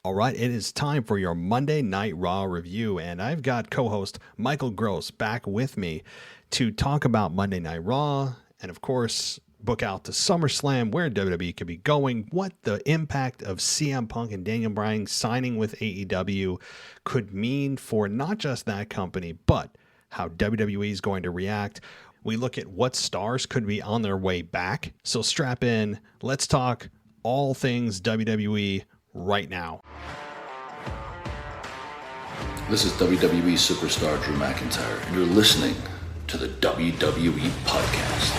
All right, it is time for your Monday Night Raw review, and I've got co-host Michael Gross back with me to talk about Monday Night Raw, and of course, book out to SummerSlam, where WWE could be going, what the impact of CM Punk and Daniel Bryan signing with AEW could mean for not just that company, but how WWE is going to react. We look at what stars could be on their way back. So strap in, let's talk all things WWE right now. This is WWE superstar Drew McIntyre, and you're listening to the WWE Podcast.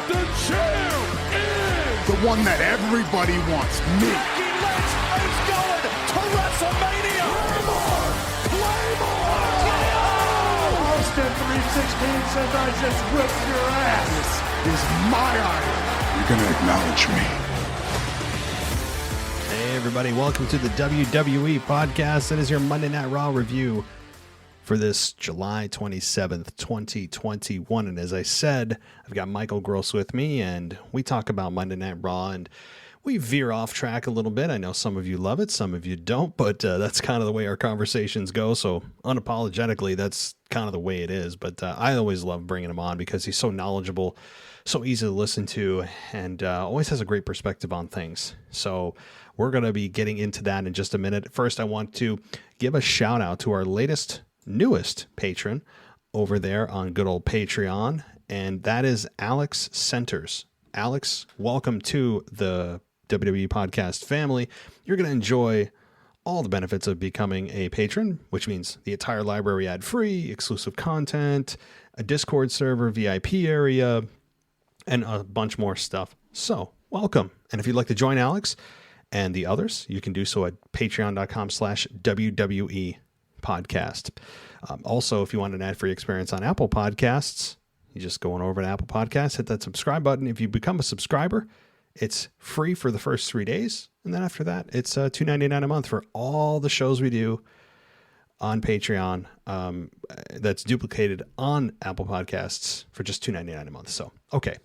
The champ is the one that everybody wants, me. Nikki is going to WrestleMania. Claymore! Austin 316 says I just whipped your ass. This is my idol. You're going to acknowledge me. Hey everybody, welcome to the WWE Podcast. It is your Monday Night Raw review for this July 27th, 2021. And as I said, I've got Michael Gross with me, and we talk about Monday Night Raw, and we veer off track a little bit. I know some of you love it, some of you don't, but that's kind of the way our conversations go. So unapologetically, that's kind of the way it is. But I always love bringing him on because he's so knowledgeable, so easy to listen to, and always has a great perspective on things. So we're going to be getting into that in just a minute. First, I want to give a shout out to our newest patron over there on good old Patreon, and that is Alex Centers. Alex, welcome to the WWE Podcast family. You're going to enjoy all the benefits of becoming a patron, which means the entire library ad-free, exclusive content, a Discord server, VIP area, and a bunch more stuff. So, welcome. And if you'd like to join Alex and the others, you can do so at patreon.com/WWE podcast. Also, if you want an ad-free experience on Apple Podcasts, you just go on over to Apple Podcasts, hit that subscribe button. If you become a subscriber, it's free for the first 3 days. And then after that, it's $2.99 a month for all the shows we do on Patreon. That's duplicated on Apple Podcasts for just $2.99 a month. So, okay.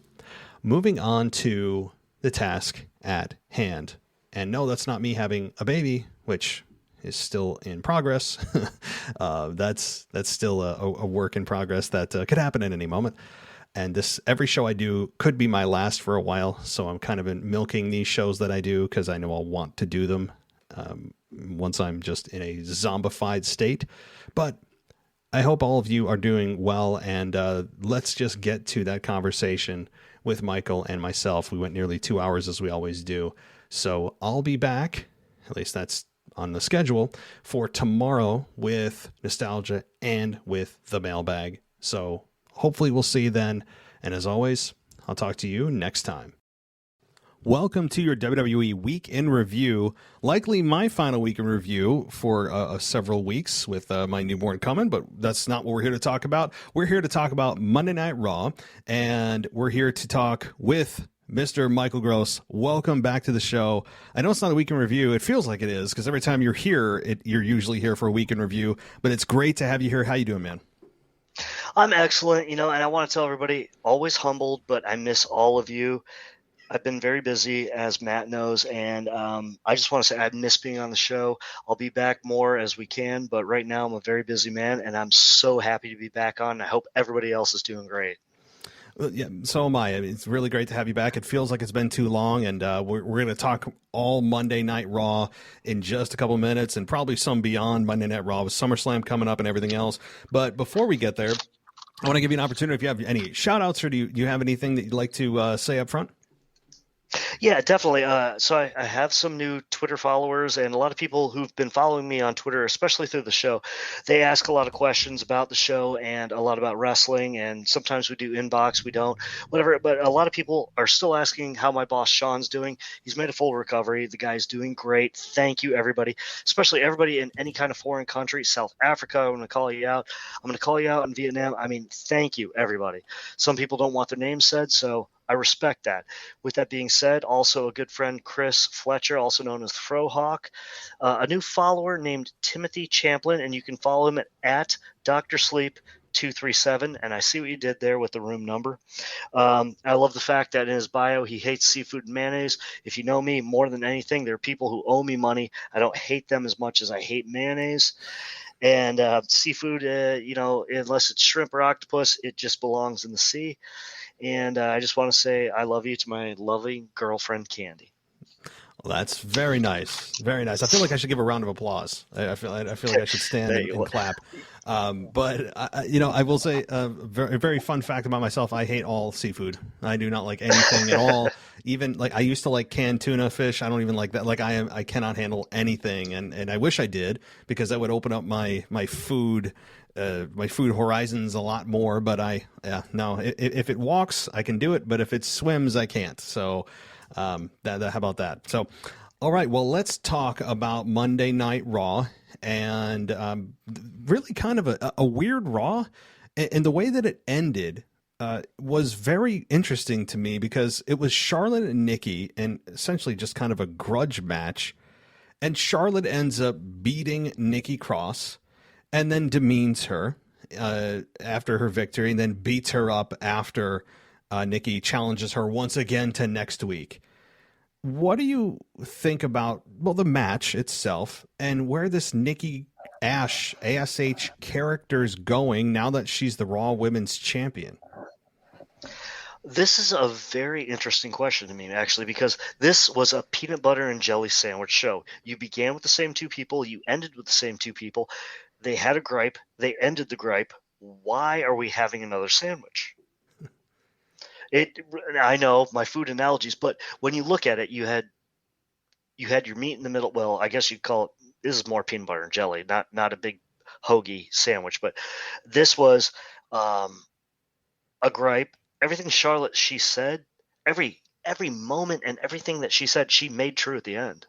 Moving on to the task at hand. And no, that's not me having a baby, which is still in progress. That's still a work in progress that could happen at any moment. And every show I do could be my last for a while. So I'm kind of milking these shows that I do because I know I'll want to do them once I'm just in a zombified state. But I hope all of you are doing well. And let's just get to that conversation with Michael and myself. We went nearly 2 hours as we always do. So I'll be back, at least that's on the schedule, for tomorrow with Nostalgia and with the mailbag. So hopefully we'll see you then. And as always, I'll talk to you next time. Welcome to your WWE Week in Review. Likely my final week in review for several weeks with my newborn coming, but that's not what we're here to talk about. We're here to talk about Monday Night Raw, and we're here to talk with Mr. Michael Gross. Welcome back to the show. I know it's not a week in review. It feels like it is because every time you're here, you're usually here for a week in review, but it's great to have you here. How you doing, man? I'm excellent, and I want to tell everybody, always humbled, but I miss all of you. I've been very busy, as Matt knows, and I just want to say I miss being on the show. I'll be back more as we can, but right now I'm a very busy man, and I'm so happy to be back on. I hope everybody else is doing great. Yeah, so am I. I mean, it's really great to have you back. It feels like it's been too long, and we're going to talk all Monday Night Raw in just a couple of minutes, and probably some beyond Monday Night Raw with SummerSlam coming up and everything else. But before we get there, I want to give you an opportunity if you have any shout-outs, or do you have anything that you'd like to say up front? Yeah, definitely. So I have some new Twitter followers, and a lot of people who've been following me on Twitter, especially through the show, they ask a lot of questions about the show and a lot about wrestling. And sometimes we do inbox, we don't, whatever. But a lot of people are still asking how my boss Sean's doing. He's made a full recovery. The guy's doing great. Thank you, everybody, especially everybody in any kind of foreign country. South Africa, I'm going to call you out. I'm going to call you out in Vietnam. I mean, thank you, everybody. Some people don't want their names said, so I respect that. With that being said, also a good friend, Chris Fletcher, also known as Frohawk, a new follower named Timothy Champlin, and you can follow him at Dr. Sleep 237, and I see what you did there with the room number. I love the fact that in his bio he hates seafood and mayonnaise. If you know me, more than anything, there are people who owe me money. I don't hate them as much as I hate mayonnaise. And seafood, unless it's shrimp or octopus, it just belongs in the sea. And I just want to say I love you to my lovely girlfriend, Candy. Well, that's very nice. Very nice. I feel like I should give a round of applause. I feel like I should stand and clap. But I will say a very fun fact about myself. I hate all seafood. I do not like anything at all. Even like I used to like canned tuna fish. I don't even like that. Like I cannot handle anything. And I wish I did, because that would open up my food horizons a lot more. But no, if it walks, I can do it. But if it swims, I can't. So, how about that? So, all right, well, let's talk about Monday Night Raw, and really kind of a weird Raw, and the way that it ended was very interesting to me, because it was Charlotte and Nikki, and essentially just kind of a grudge match, and Charlotte ends up beating Nikki Cross, and then demeans her after her victory, and then beats her up after Nikki challenges her once again to next week. What do you think about, the match itself, and where this Nikki ASH character's going now that she's the Raw Women's Champion? This is a very interesting question to me, actually, because this was a peanut butter and jelly sandwich show. You began with the same two people. You ended with the same two people. They had a gripe. They ended the gripe. Why are we having another sandwich? I know my food analogies, but when you look at it, you had your meat in the middle. Well, I guess you'd call it, this is more peanut butter and jelly, not a big hoagie sandwich, but this was a gripe. Everything she said, every moment and everything that she said, she made true at the end.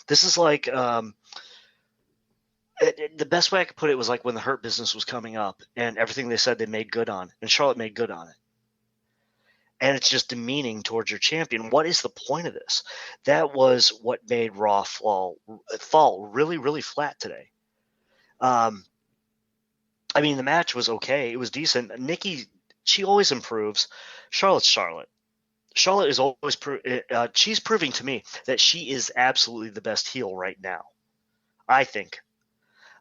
This is like the best way I could put it was like when the Hurt Business was coming up, and everything they said they made good on, and Charlotte made good on it. And it's just demeaning towards your champion. What is the point of this? That was what made Raw fall really, really flat today. The match was okay. It was decent. Nikki, she always improves. Charlotte's Charlotte. Charlotte is always she's proving to me that she is absolutely the best heel right now, I think.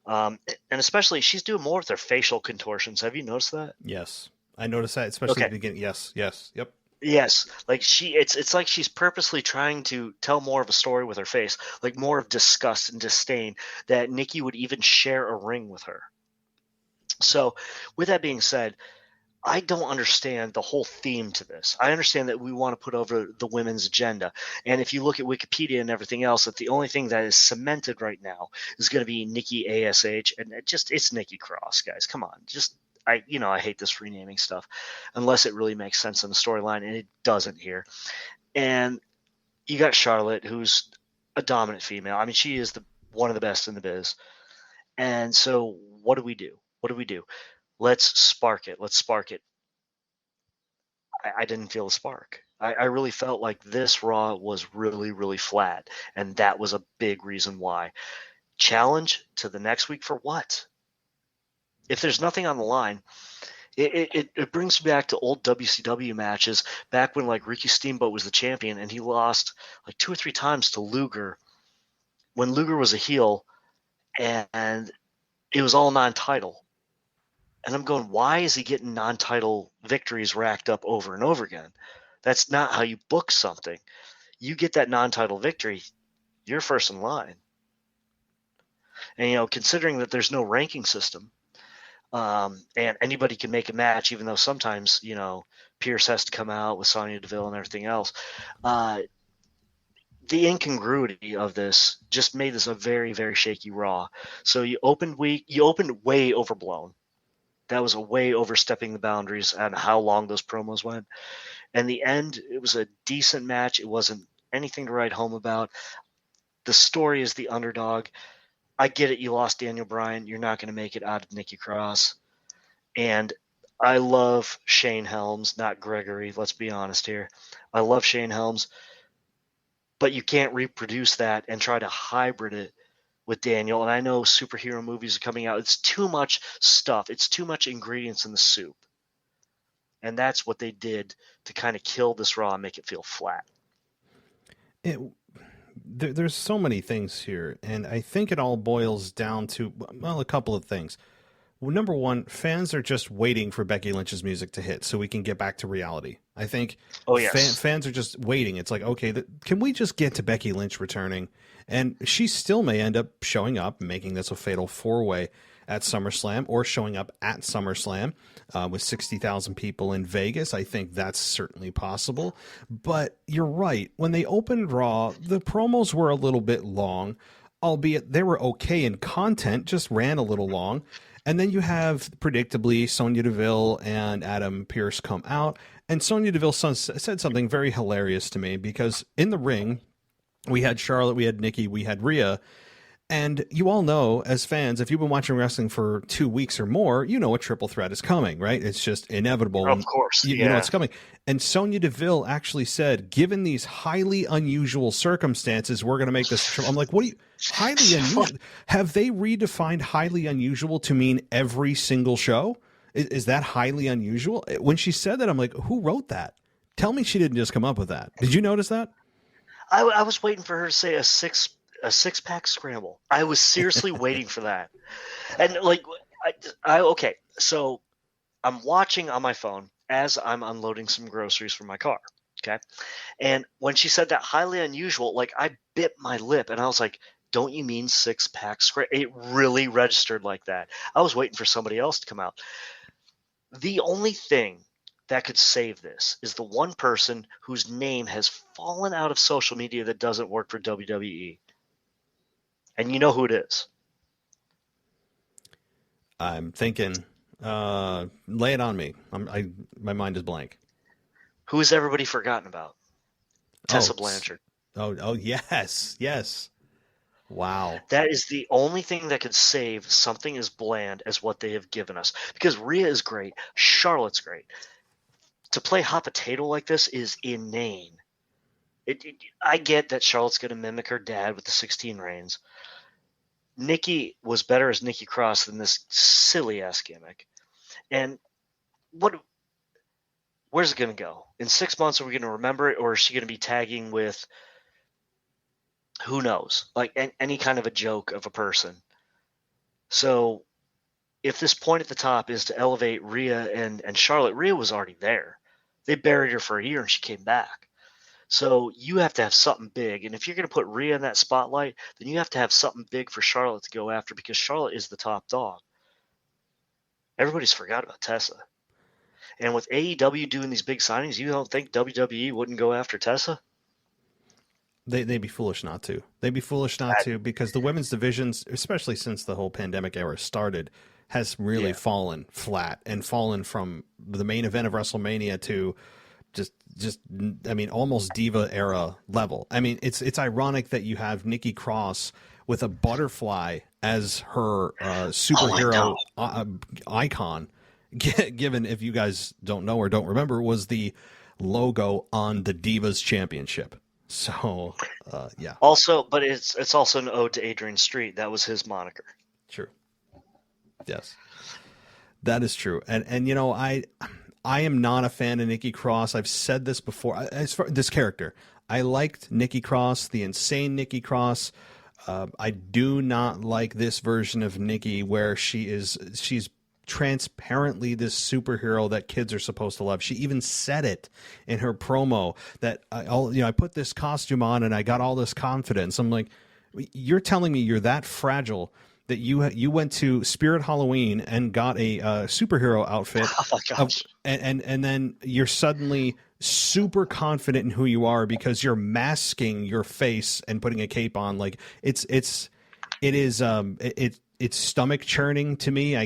And especially, she's doing more with her facial contortions. Have you noticed that? Yes. I noticed that, especially at the beginning. Yes. Yep. Yes. Like it's like she's purposely trying to tell more of a story with her face, like more of disgust and disdain, that Nikki would even share a ring with her. So with that being said, I don't understand the whole theme to this. I understand that we want to put over the women's agenda. And if you look at Wikipedia and everything else, that the only thing that is cemented right now is going to be Nikki ASH. And it's Nikki Cross, guys. Come on. I hate this renaming stuff unless it really makes sense in the storyline, and it doesn't here. And you got Charlotte, who's a dominant female. I mean, she is one of the best in the biz. And so what do we do? Let's spark it. I didn't feel a spark. I really felt like this Raw was really, really flat, and that was a big reason why. Challenge to the next week for what? If there's nothing on the line, it brings me back to old WCW matches back when like Ricky Steamboat was the champion and he lost like 2 or 3 times to Luger when Luger was a heel, and it was all non-title. And I'm going, why is he getting non-title victories racked up over and over again? That's not how you book something. You get that non-title victory, you're first in line. And considering that there's no ranking system, and anybody can make a match, even though sometimes, Pierce has to come out with Sonya Deville and everything else. The incongruity of this just made this a very, very shaky Raw. So you opened way overblown. That was a way overstepping the boundaries on how long those promos went. And the end, it was a decent match. It wasn't anything to write home about. The story is the underdog. I get it. You lost Daniel Bryan. You're not going to make it out of Nikki Cross. And I love Shane Helms, not Gregory. Let's be honest here. I love Shane Helms, but you can't reproduce that and try to hybrid it with Daniel, and I know superhero movies are coming out. It's too much stuff. It's too much ingredients in the soup. And that's what they did to kind of kill this Raw and make it feel flat. There's so many things here, and I think it all boils down to, well, a couple of things. Well, number one, fans are just waiting for Becky Lynch's music to hit so we can get back to reality. I think fans are just waiting. It's like, okay, can we just get to Becky Lynch returning? And she still may end up showing up, making this a fatal four-way at SummerSlam, or showing up at SummerSlam with 60,000 people in Vegas. I think that's certainly possible. But you're right. When they opened Raw, the promos were a little bit long, albeit they were okay in content, just ran a little long. And then you have, predictably, Sonya Deville and Adam Pearce come out. And Sonya Deville said something very hilarious to me, because in the ring, we had Charlotte, we had Nikki, we had Rhea. And you all know, as fans, if you've been watching wrestling for 2 weeks or more, you know a triple threat is coming, right? It's just inevitable. Of course. You know it's coming. And Sonya Deville actually said, given these highly unusual circumstances, we're going to make this. I'm like, what do you... Highly unusual? Have they redefined highly unusual to mean every single show? Is that highly unusual? When she said that, I'm like, who wrote that? Tell me she didn't just come up with that. Did you notice that? I was waiting for her to say a six-pack scramble. I was seriously waiting for that. And like, okay, so I'm watching on my phone as I'm unloading some groceries from my car. Okay. And when she said that highly unusual, like, I bit my lip and I was like, don't you mean six-pack scramble? It really registered like that. I was waiting for somebody else to come out. The only thing that could save this is the one person whose name has fallen out of social media that doesn't work for WWE. And you know who it is. I'm thinking, lay it on me. My mind is blank. Who has everybody forgotten about? Tessa Blanchard. Oh, yes. Wow. That is the only thing that could save something as bland as what they have given us. Because Rhea is great. Charlotte's great. To play hot potato like this is inane. I get that Charlotte's going to mimic her dad with the 16 reigns. Nikki was better as Nikki Cross than this silly-ass gimmick. And where's it going to go? In 6 months, are we going to remember it, or is she going to be tagging with – who knows? Like any kind of a joke of a person. So if this point at the top is to elevate Rhea and Charlotte, Rhea was already there. They buried her for a year and she came back. So you have to have something big. And if you're going to put Rhea in that spotlight, then you have to have something big for Charlotte to go after, because Charlotte is the top dog. Everybody's forgot about Tessa. And with AEW doing these big signings, you don't think WWE wouldn't go after Tessa? They'd be foolish not to. They'd be foolish not to, because the women's divisions, especially since the whole pandemic era started, has really fallen flat and fallen from the main event of WrestleMania to just I mean, almost diva era level. I mean, it's ironic that you have Nikki Cross with a butterfly as her superhero icon, given, if you guys don't know or don't remember, was the logo on the Divas Championship. So, yeah. Also, but it's also an ode to Adrian Street. That was his moniker. True. Yes, that is true. And you know, I am not a fan of Nikki Cross. I've said this before. As far this character, I liked Nikki Cross, the insane Nikki Cross. I do not like this version of Nikki where she's transparently this superhero that kids are supposed to love. She even said it in her promo that I put this costume on and I got all this confidence. I'm like, you're telling me you're that fragile that you went to Spirit Halloween and got a superhero outfit. Oh my gosh. And then you're suddenly super confident in who you are because you're masking your face and putting a cape on. Like it's stomach churning to me.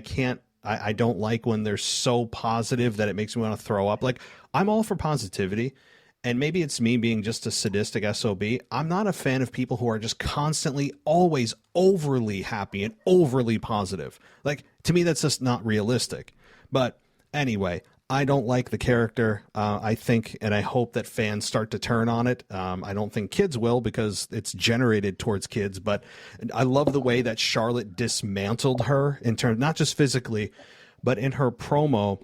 I don't like when they're so positive that it makes me want to throw up. Like, I'm all for positivity, and maybe it's me being just a sadistic SOB. I'm not a fan of people who are just constantly, always overly happy and overly positive. Like, to me, that's just not realistic. But anyway, I don't like the character. I think, and I hope that fans start to turn on it. I don't think kids will because it's generated towards kids, but I love the way that Charlotte dismantled her in terms, not just physically, but in her promo,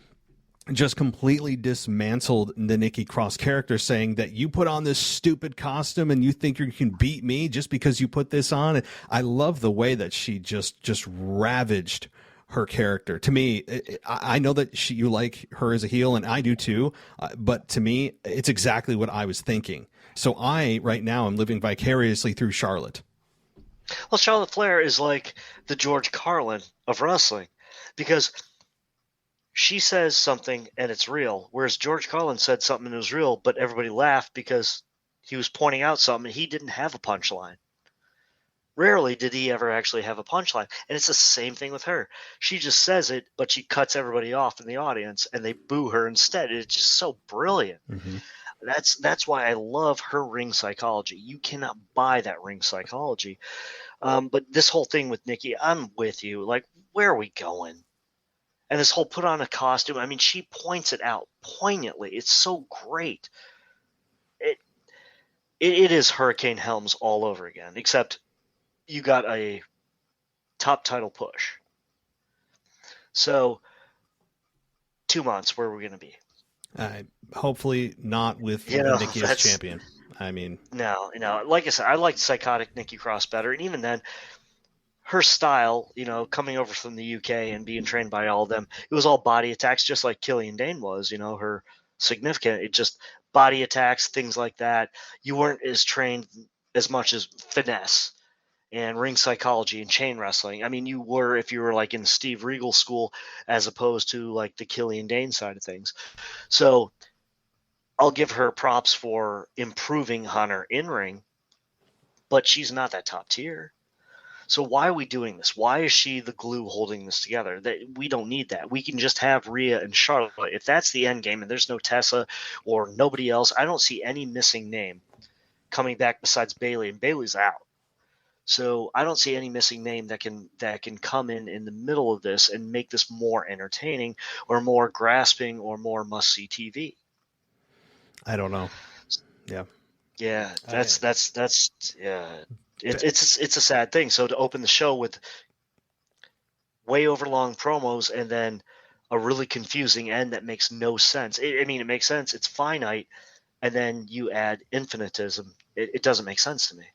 just completely dismantled the Nikki Cross character, saying that you put on this stupid costume and you think you can beat me just because you put this on. I love the way that she just ravaged her character. To me, I know that you like her as a heel, and I do too. But to me, it's exactly what I was thinking. So right now, I'm living vicariously through Charlotte. Well, Charlotte Flair is like the George Carlin of wrestling, because she says something and it's real, whereas George Carlin said something and it was real, but everybody laughed because he was pointing out something and he didn't have a punchline. Rarely did he ever actually have a punchline. And it's the same thing with her. She just says it, but she cuts everybody off in the audience and they boo her instead. It's just so brilliant. Mm-hmm. That's why I love her ring psychology. You cannot buy that ring psychology. But this whole thing with Nikki, I'm with you. Like, where are we going? And this whole put on a costume, I mean, she points it out poignantly. It's so great. It is Hurricane Helms all over again, except you got a top title push. So 2 months, where are we going to be? Hopefully not with Nikki as champion. I mean, no, like I said, I liked psychotic Nikki Cross better. And even then, her style, coming over from the UK and being trained by all of them, it was all body attacks, just like Killian Dane was, her significant, it just body attacks, things like that. You weren't as trained as much as finesse and ring psychology and chain wrestling. I mean, you were if you were like in Steve Regal school, as opposed to like the Killian Dane side of things. So I'll give her props for improving on her in-ring, but she's not that top tier. So why are we doing this? Why is she the glue holding this together? That we don't need that. We can just have Rhea and Charlotte. If that's the end game and there's no Tessa or nobody else, I don't see any missing name coming back besides Bayley, and Bayley's out. So I don't see any missing name that can come in the middle of this and make this more entertaining or more grasping or more must-see TV. I don't know. Yeah. Yeah, that's yeah. It's a sad thing. So to open the show with way overlong promos and then a really confusing end that makes no sense. It makes sense. It's finite, and then you add infinitism. It doesn't make sense to me.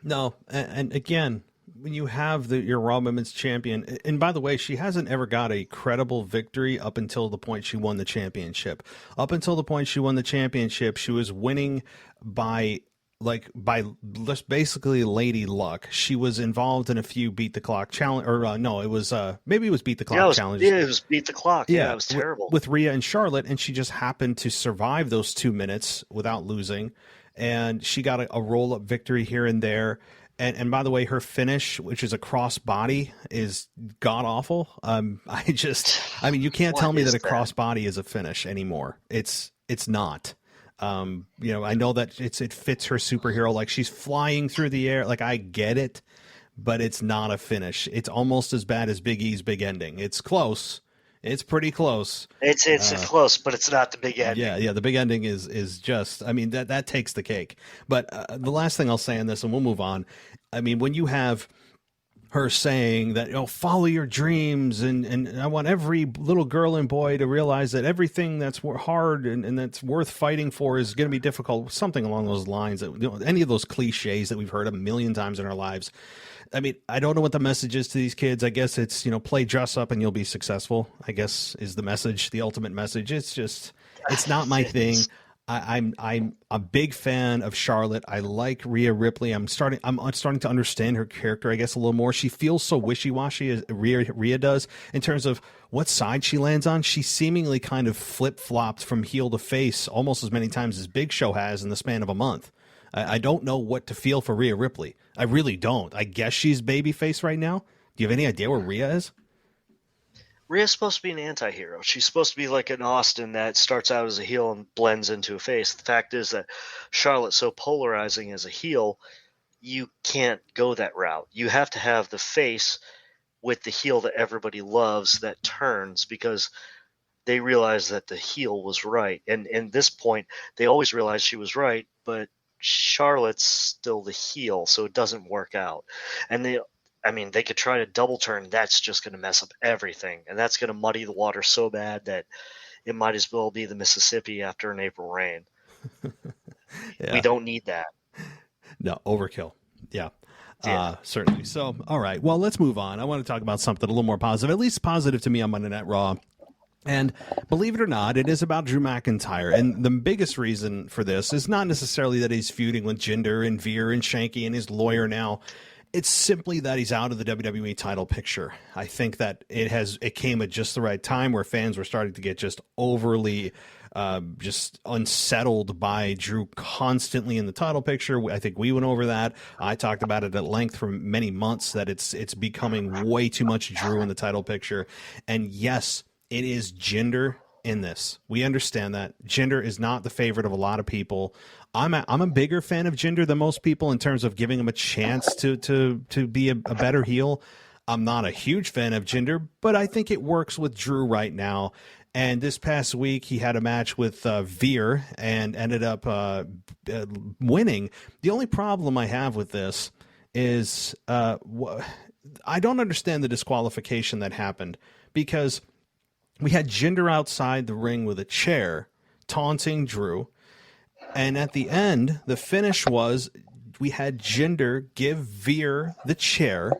No, and again, when you have your Raw Women's Champion, and by the way, she hasn't ever got a credible victory up until the point she won the championship. Up until the point she won the championship, she was winning by just basically lady luck. She was involved in a few beat the clock challenge, or no, it was maybe it was beat the clock challenges. Yeah, it was beat the clock. Yeah, it was terrible with Rhea and Charlotte, and she just happened to survive those 2 minutes without losing. And she got a roll-up victory here and there. And by the way, her finish, which is a cross-body, is god-awful. You can't tell me that a cross-body is a finish anymore. It's not. I know that it fits her superhero. Like, she's flying through the air. Like, I get it, but it's not a finish. It's almost as bad as Big E's big ending. It's close. It's pretty close. It's close, but it's not the big ending. Yeah. The big ending is just, that takes the cake. But the last thing I'll say on this, and we'll move on. When you have her saying that, follow your dreams, and I want every little girl and boy to realize that everything that's hard and that's worth fighting for is going to be difficult, something along those lines, any of those cliches that we've heard a million times in our lives. I don't know what the message is to these kids. I guess it's, play dress up and you'll be successful, I guess, is the message, the ultimate message. It's not my thing. I'm a big fan of Charlotte. I like Rhea Ripley. I'm starting to understand her character, I guess, a little more. She feels so wishy-washy as Rhea does in terms of what side she lands on. She seemingly kind of flip-flopped from heel to face almost as many times as Big Show has in the span of a month. I don't know what to feel for Rhea Ripley. I really don't. I guess she's babyface right now. Do you have any idea where Rhea is? Rhea's supposed to be an anti-hero. She's supposed to be like an Austin that starts out as a heel and blends into a face. The fact is that Charlotte's so polarizing as a heel, you can't go that route. You have to have the face with the heel that everybody loves that turns, because they realized that the heel was right. And at this point, they always realized she was right, but Charlotte's still the heel, so it doesn't work out. And they could try to double turn. That's just going to mess up everything. And that's going to muddy the water so bad that it might as well be the Mississippi after an April rain. Yeah. We don't need that. No, overkill. Yeah. Certainly. So, all right. Well, let's move on. I want to talk about something a little more positive, at least positive to me on Monday Night Raw. And believe it or not, it is about Drew McIntyre. And the biggest reason for this is not necessarily that he's feuding with Jinder and Veer and Shanky and his lawyer now. It's simply that he's out of the WWE title picture. I think that it came at just the right time where fans were starting to get just overly just unsettled by Drew constantly in the title picture. I think we went over that. I talked about it at length for many months, that it's becoming way too much Drew in the title picture. And yes, it is Jinder in this. We understand that Jinder is not the favorite of a lot of people. I'm a bigger fan of Jinder than most people in terms of giving him a chance to be a better heel. I'm not a huge fan of Jinder, but I think it works with Drew right now. And this past week, he had a match with Veer and ended up winning. The only problem I have with this is I don't understand the disqualification that happened, because we had Jinder outside the ring with a chair taunting Drew. And at the end, the finish was we had Jinder give Veer the chair,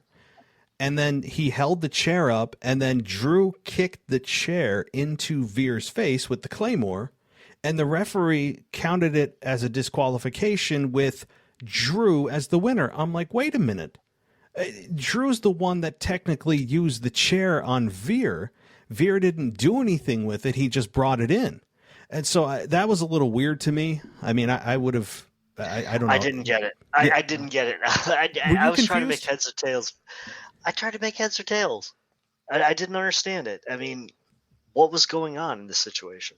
and then he held the chair up, and then Drew kicked the chair into Veer's face with the Claymore, and the referee counted it as a disqualification with Drew as the winner. I'm like, wait a minute. Drew's the one that technically used the chair on Veer. Veer didn't do anything with it. He just brought it in. And so that was a little weird to me. I mean, I would have, I don't know. I didn't get it. I didn't get it. I was trying to make heads or tails. I tried to make heads or tails. I didn't understand it. I mean, what was going on in this situation?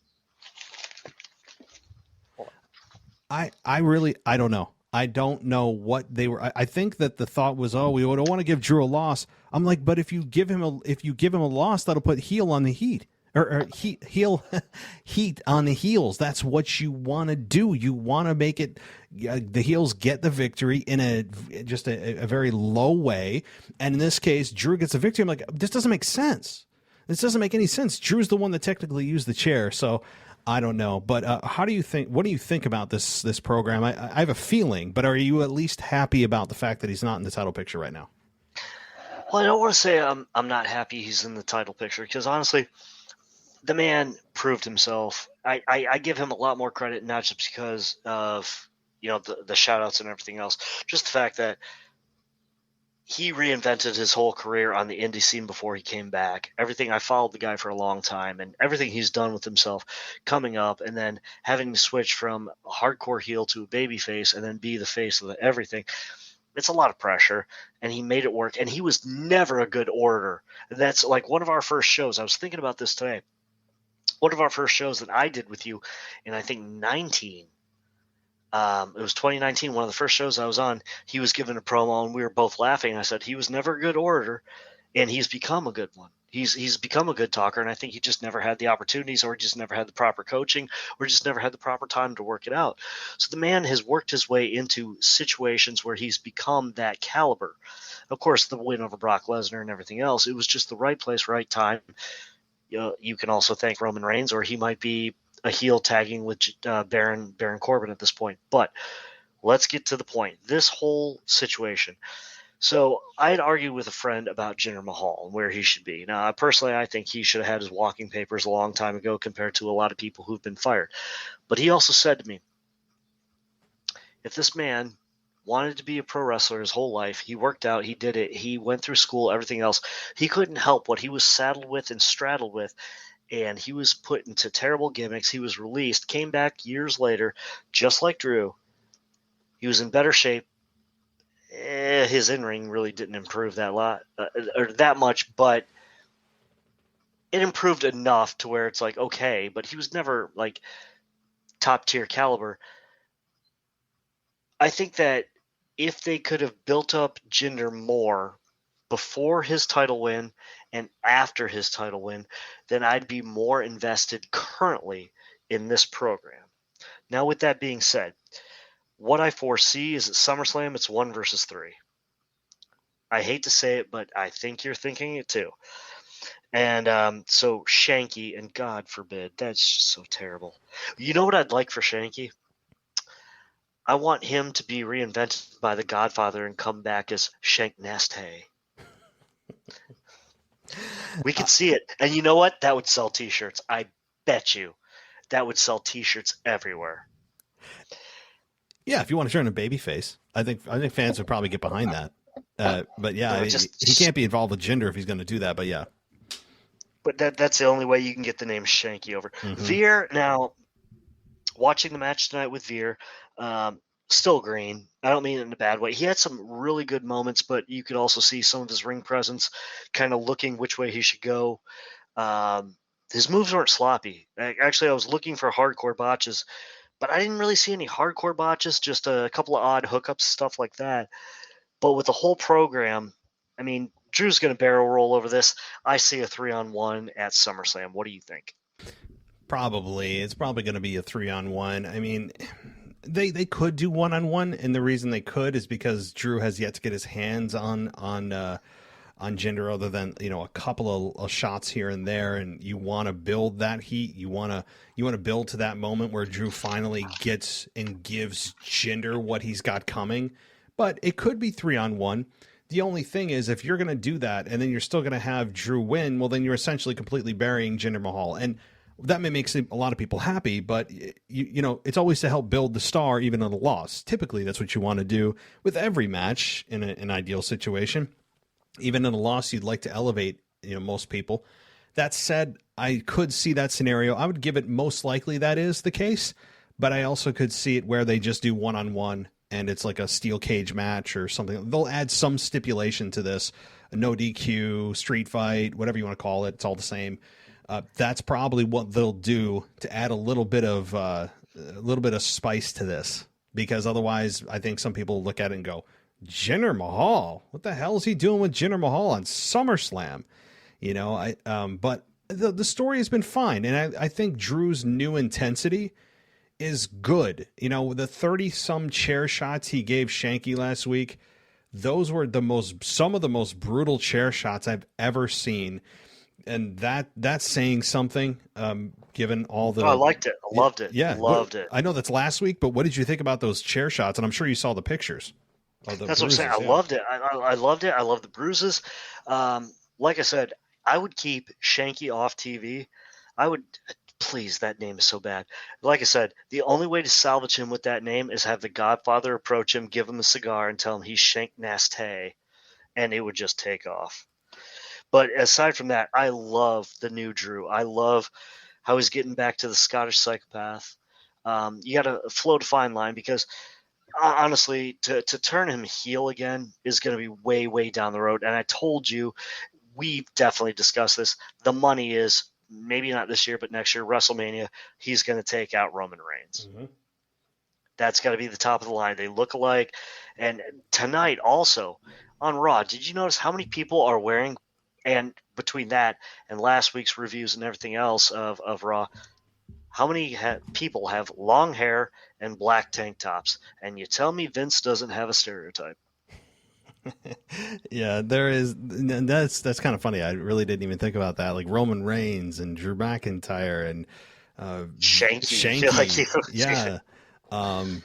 I don't know. I don't know what they were. I think that the thought was, we don't want to give Drew a loss. I'm like, but if you give him a loss, that'll put heel on the heat. Or heel heat on the heels. That's what you want to do. You want to make it the heels get the victory in a very low way. And in this case, Drew gets the victory. I'm like, this doesn't make sense. This doesn't make any sense. Drew's the one that technically used the chair. So I don't know. But what do you think about this program? I have a feeling, but are you at least happy about the fact that he's not in the title picture right now? Well, I don't want to say I'm not happy he's in the title picture, because honestly, the man proved himself. I give him a lot more credit, not just because of the shout outs and everything else, just the fact that he reinvented his whole career on the indie scene before he came back. I followed the guy for a long time, and everything he's done with himself coming up and then having to switch from a hardcore heel to a baby face and then be the face of everything. It's a lot of pressure, and he made it work, and he was never a good orator. That's like one of our first shows. I was thinking about this today. One of our first shows that I did with you in, I think, 19. It was 2019, one of the first shows I was on. He was giving a promo, and we were both laughing. I said, he was never a good orator, and he's become a good one. He's become a good talker, and I think he just never had the opportunities, or just never had the proper coaching, or just never had the proper time to work it out. So the man has worked his way into situations where he's become that caliber. Of course, the win over Brock Lesnar and everything else, it was just the right place, right time. You can also thank Roman Reigns, or he might be a heel tagging with Baron Corbin at this point. But let's get to the point. This whole situation. So I had argued with a friend about Jinder Mahal and where he should be. Now, personally, I think he should have had his walking papers a long time ago compared to a lot of people who've been fired. But he also said to me, if this man wanted to be a pro wrestler his whole life, he worked out, he did it, he went through school, everything else, he couldn't help what he was saddled with and straddled with, and he was put into terrible gimmicks. He was released, came back years later, just like Drew. He was in better shape. His in-ring really didn't improve that much, but it improved enough to where it's like, okay, but he was never like top tier caliber. I think that if they could have built up Jinder more before his title win and after his title win, then I'd be more invested currently in this program. Now, with that being said, what I foresee is at SummerSlam, it's 1 versus 3. I hate to say it, but I think you're thinking it too. And so Shanky, and God forbid, that's just so terrible. You know what I'd like for Shanky? I want him to be reinvented by the Godfather and come back as Shank Nasty. We could see it. And you know what? That would sell T-shirts. I bet you that would sell T-shirts everywhere. Yeah, if you want to turn a babyface, I think fans would probably get behind that. But yeah, he can't be involved with gender if he's going to do that. But yeah, but that's the only way you can get the name Shanky over. Veer, now watching the match tonight with Veer, still green. I don't mean it in a bad way. He had some really good moments, but you could also see some of his ring presence kind of looking which way he should go. His moves weren't sloppy. Actually, I was looking for hardcore botches, but I didn't really see any hardcore botches, just a couple of odd hookups, stuff like that. But with the whole program, I mean, Drew's going to barrel roll over this. I see a 3-on-1 at SummerSlam. What do you think? Probably. It's probably going to be a 3-on-1. I mean, they could do 1-on-1, and the reason they could is because Drew has yet to get his hands on Jinder, other than, you know, a couple of shots here and there, and you want to build that heat. You want to build to that moment where Drew finally gets and gives Jinder what he's got coming. But it could be 3-on-1. The only thing is, if you're going to do that and then you're still going to have Drew win, well, then you're essentially completely burying Jinder Mahal. And that may make a lot of people happy, but you know, it's always to help build the star, even in a loss. Typically, that's what you want to do with every match in an ideal situation. Even in a loss, you'd like to elevate, you know, most people. That said, I could see that scenario. I would give it most likely that is the case, but I also could see it where they just do 1-on-1 and it's like a steel cage match or something. They'll add some stipulation to this, a no DQ, street fight, whatever you want to call it. It's all the same. That's probably what they'll do to add a little bit of spice to this, because otherwise I think some people look at it and go, Jinder Mahal, what the hell is he doing with Jinder Mahal on SummerSlam? You know, but the story has been fine, and I think Drew's new intensity is good. You know, the 30-some chair shots he gave Shanky last week, those were some of the most brutal chair shots I've ever seen. And that's saying something, given all the... Oh, I liked it. I loved it. Yeah. Loved it. I know that's last week, but what did you think about those chair shots? And I'm sure you saw the pictures. That's what I'm saying. I loved it. I loved it. I love the bruises. Like I said, I would keep Shanky off TV. Please, that name is so bad. Like I said, the only way to salvage him with that name is have the Godfather approach him, give him a cigar, and tell him he's Shank Nasty, and it would just take off. But aside from that, I love the new Drew. I love how he's getting back to the Scottish psychopath. You got to float a fine line, because honestly, to turn him heel again is going to be way, way down the road. And I told you, we've definitely discussed this. The money is, maybe not this year, but next year, WrestleMania, he's going to take out Roman Reigns. Mm-hmm. That's got to be the top of the line. They look alike. And tonight also on Raw, did you notice how many people are wearing, and between that and last week's reviews and everything else of Raw, how many people have long hair and black tank tops? And you tell me Vince doesn't have a stereotype. Yeah, there is. That's kind of funny. I really didn't even think about that. Like Roman Reigns and Drew McIntyre and Shanky. Like yeah.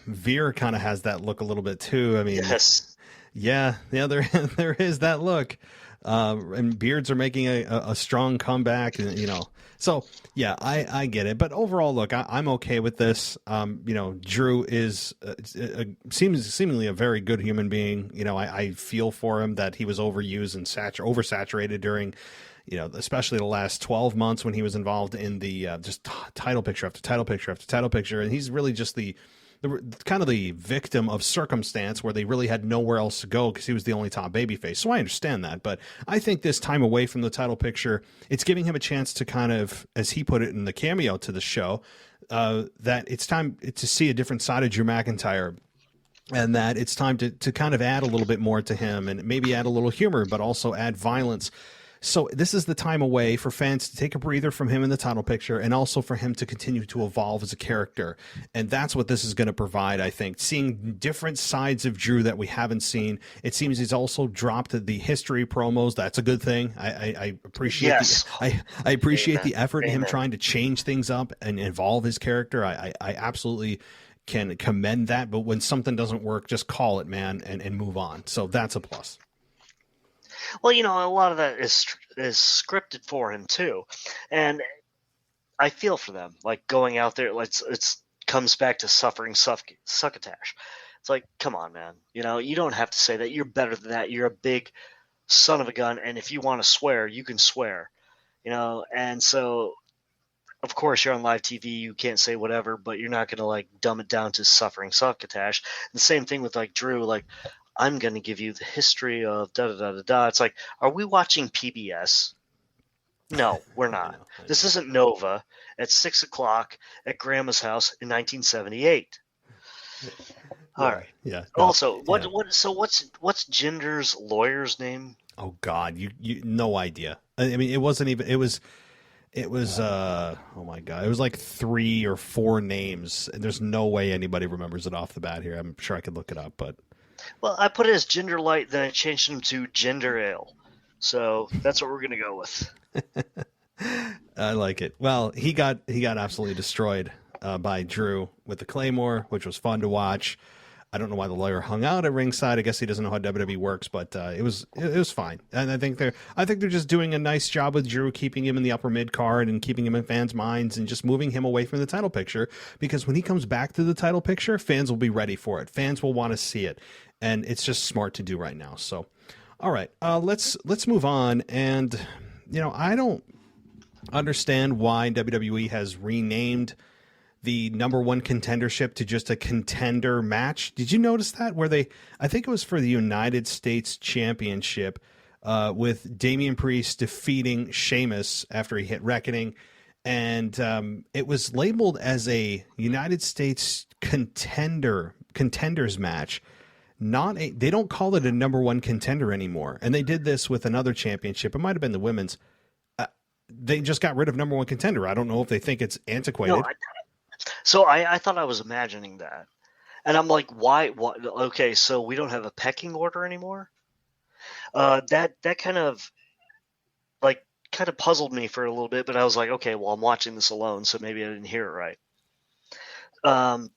Veer kind of has that look a little bit too. I mean, yes. Yeah, there is that look. And beards are making a strong comeback, and, you know, so yeah, I get it. But overall, look, I'm okay with this. You know, Drew is seemingly a very good human being. You know, I feel for him that he was overused and oversaturated during, you know, especially the last 12 months when he was involved in the just title picture after title picture after title picture, and he's really just the kind of the victim of circumstance where they really had nowhere else to go because he was the only top babyface. So I understand that, but I think this time away from the title picture, it's giving him a chance to kind of, as he put it in the cameo to the show, that it's time to see a different side of Drew McIntyre. and that it's time to kind of add a little bit more to him and maybe add a little humor, but also add violence. So this is the time away for fans to take a breather from him in the title picture, and also for him to continue to evolve as a character. And that's what this is going to provide, I think. Seeing different sides of Drew that we haven't seen. It seems he's also dropped the history promos. That's a good thing. I appreciate I appreciate the effort in him trying to change things up and evolve his character. I absolutely can commend that. But when something doesn't work, just call it, man, and move on. So that's a plus. Well, a lot of that is scripted for him too, and I feel for them. Like going out there, it's comes back to suffering succotash. It's like, come on, man. You don't have to say that. You're better than that. You're a big son of a gun, and if you want to swear, you can swear. And so, of course, you're on live TV. You can't say whatever, but you're not going to dumb it down to suffering succotash. The same thing with Drew. I'm going to give you the history of da-da-da-da-da. It's like, are we watching PBS? No, we're not. This isn't Nova at 6 o'clock at Grandma's house in 1978. All right. Yeah. Also, what's Jinder's lawyer's name? Oh God, you no idea. I mean, it wasn't even. It was. Oh my God, it was like 3 or 4 names, and there's no way anybody remembers it off the bat here. I'm sure I could look it up, but. Well, I put it as Ginger Light, then I changed him to Ginger Ale. So that's what we're going to go with. I like it. Well, he got absolutely destroyed by Drew with the Claymore, which was fun to watch. I don't know why the lawyer hung out at ringside. I guess he doesn't know how WWE works, but it was fine. And I think they're just doing a nice job with Drew, keeping him in the upper mid card and keeping him in fans' minds and just moving him away from the title picture, because when he comes back to the title picture, fans will be ready for it. Fans will want to see it, and it's just smart to do right now. So, all right, let's move on. And I don't understand why WWE has renamed the number one contendership to just a contender match. Did you notice that? I think it was for the United States Championship, with Damian Priest defeating Sheamus after he hit Reckoning. And it was labeled as a United States contenders match. They don't call it a number one contender anymore. And they did this with another championship. It might've been the women's. They just got rid of number one contender. I don't know if they think it's antiquated. No, So I thought I was imagining that. And I'm like, why? What? Okay, so we don't have a pecking order anymore? That kind of puzzled me for a little bit, but I was like, okay, well, I'm watching this alone, so maybe I didn't hear it right.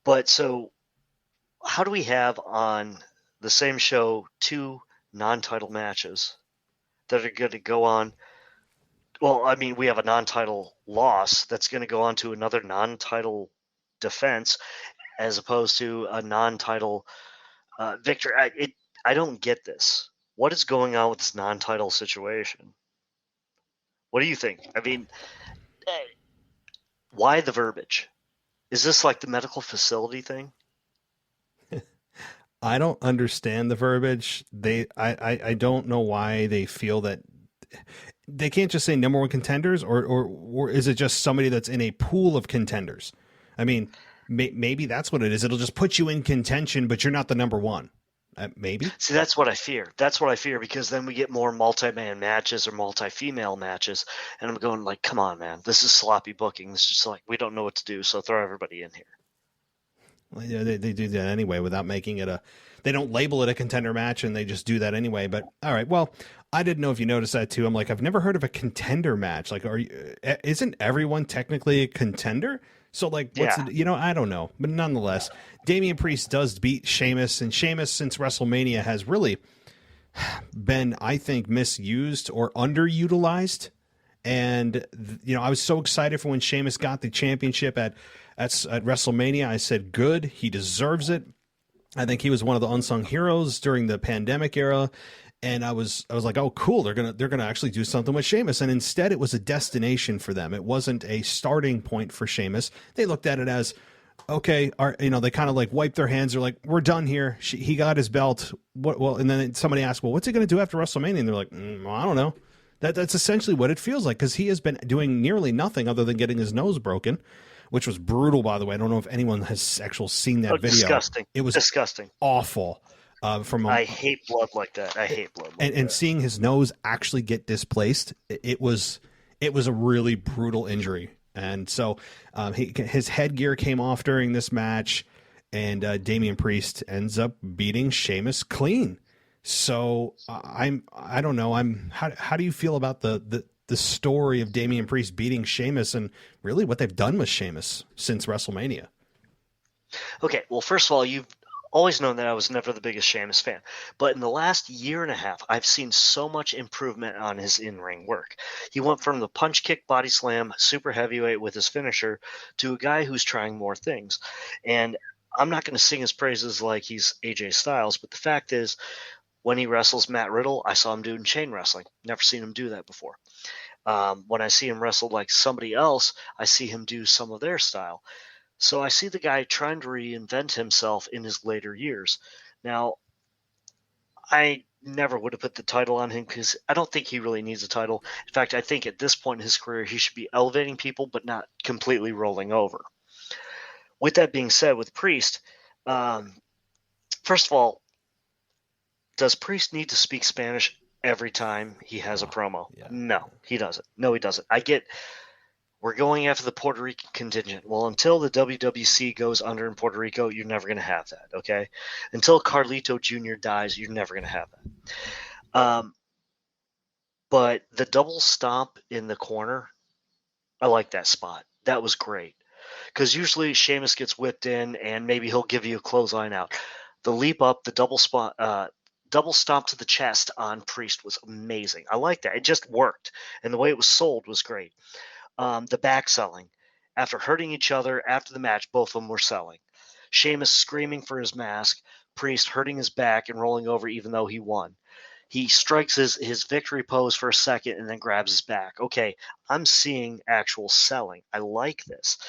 But so how do we have on the same show 2 non-title matches that are going to go on? Well, I mean, we have a non-title loss that's going to go on to another non-title defense, as opposed to a non-title victory. I don't get this. What is going on with this non-title situation? What do you think? I mean, why the verbiage? Is this like the medical facility thing? I don't understand the verbiage. I don't know why they feel that they can't just say number one contenders, or is it just somebody that's in a pool of contenders? I mean, maybe that's what it is. It'll just put you in contention, but you're not the number one. Maybe. See, that's what I fear. Because then we get more multi-man matches or multi-female matches, and I'm going like, come on, man, this is sloppy booking. This is just like, we don't know what to do, so throw everybody in here. Well, yeah, they do that anyway without making it they don't label it a contender match, and they just do that anyway. But all right, well, I didn't know if you noticed that too. I'm like, I've never heard of a contender match. Like, isn't everyone technically a contender? So like, what's I don't know, but nonetheless, Damian Priest does beat Sheamus, and Sheamus since WrestleMania has really been, I think, misused or underutilized. And I was so excited for when Sheamus got the championship at WrestleMania. I said, good, he deserves it. I think he was one of the unsung heroes during the pandemic era. And I was like, oh, cool. They're gonna actually do something with Sheamus. And instead, it was a destination for them. It wasn't a starting point for Sheamus. They looked at it as, okay, they kind of like wiped their hands. They're like, we're done here. He got his belt. Well, and then somebody asked, well, what's he going to do after WrestleMania? And they're like, well, I don't know. That's essentially what it feels like, because he has been doing nearly nothing other than getting his nose broken, which was brutal, by the way. I don't know if anyone has actually seen that video. Disgusting. It was disgusting. Awful. I hate blood like that. I hate blood like that. And seeing his nose actually get displaced, it was a really brutal injury. And so his headgear came off during this match, and Damian Priest ends up beating Sheamus clean. So I don't know. How do you feel about the story of Damian Priest beating Sheamus and really what they've done with Sheamus since WrestleMania? Okay, well, first of all, you've always known that I was never the biggest Sheamus fan. But in the last year and a half, I've seen so much improvement on his in-ring work. He went from the punch kick body slam super heavyweight with his finisher to a guy who's trying more things. And I'm not going to sing his praises like he's AJ Styles, but the fact is, when he wrestles Matt Riddle, I saw him doing chain wrestling. Never seen him do that before. When I see him wrestle like somebody else, I see him do some of their style. So I see the guy trying to reinvent himself in his later years. Now, I never would have put the title on him because I don't think he really needs a title. In fact, I think at this point in his career, he should be elevating people but not completely rolling over. With that being said, with Priest, first of all, does Priest need to speak Spanish every time he has a promo? Yeah. No, he doesn't. I get we're going after the Puerto Rican contingent. Well, until the WWC goes under in Puerto Rico, you're never going to have that, okay? Until Carlito Jr. dies, you're never going to have that. But the double stomp in the corner, I like that spot. That was great. Because usually Sheamus gets whipped in and maybe he'll give you a clothesline out. The leap up, the double stomp to the chest on Priest was amazing. I like that. It just worked. And the way it was sold was great. The back selling. After hurting each other after the match, both of them were selling. Sheamus screaming for his mask. Priest hurting his back and rolling over even though he won. He strikes his victory pose for a second and then grabs his back. Okay, I'm seeing actual selling. I like this.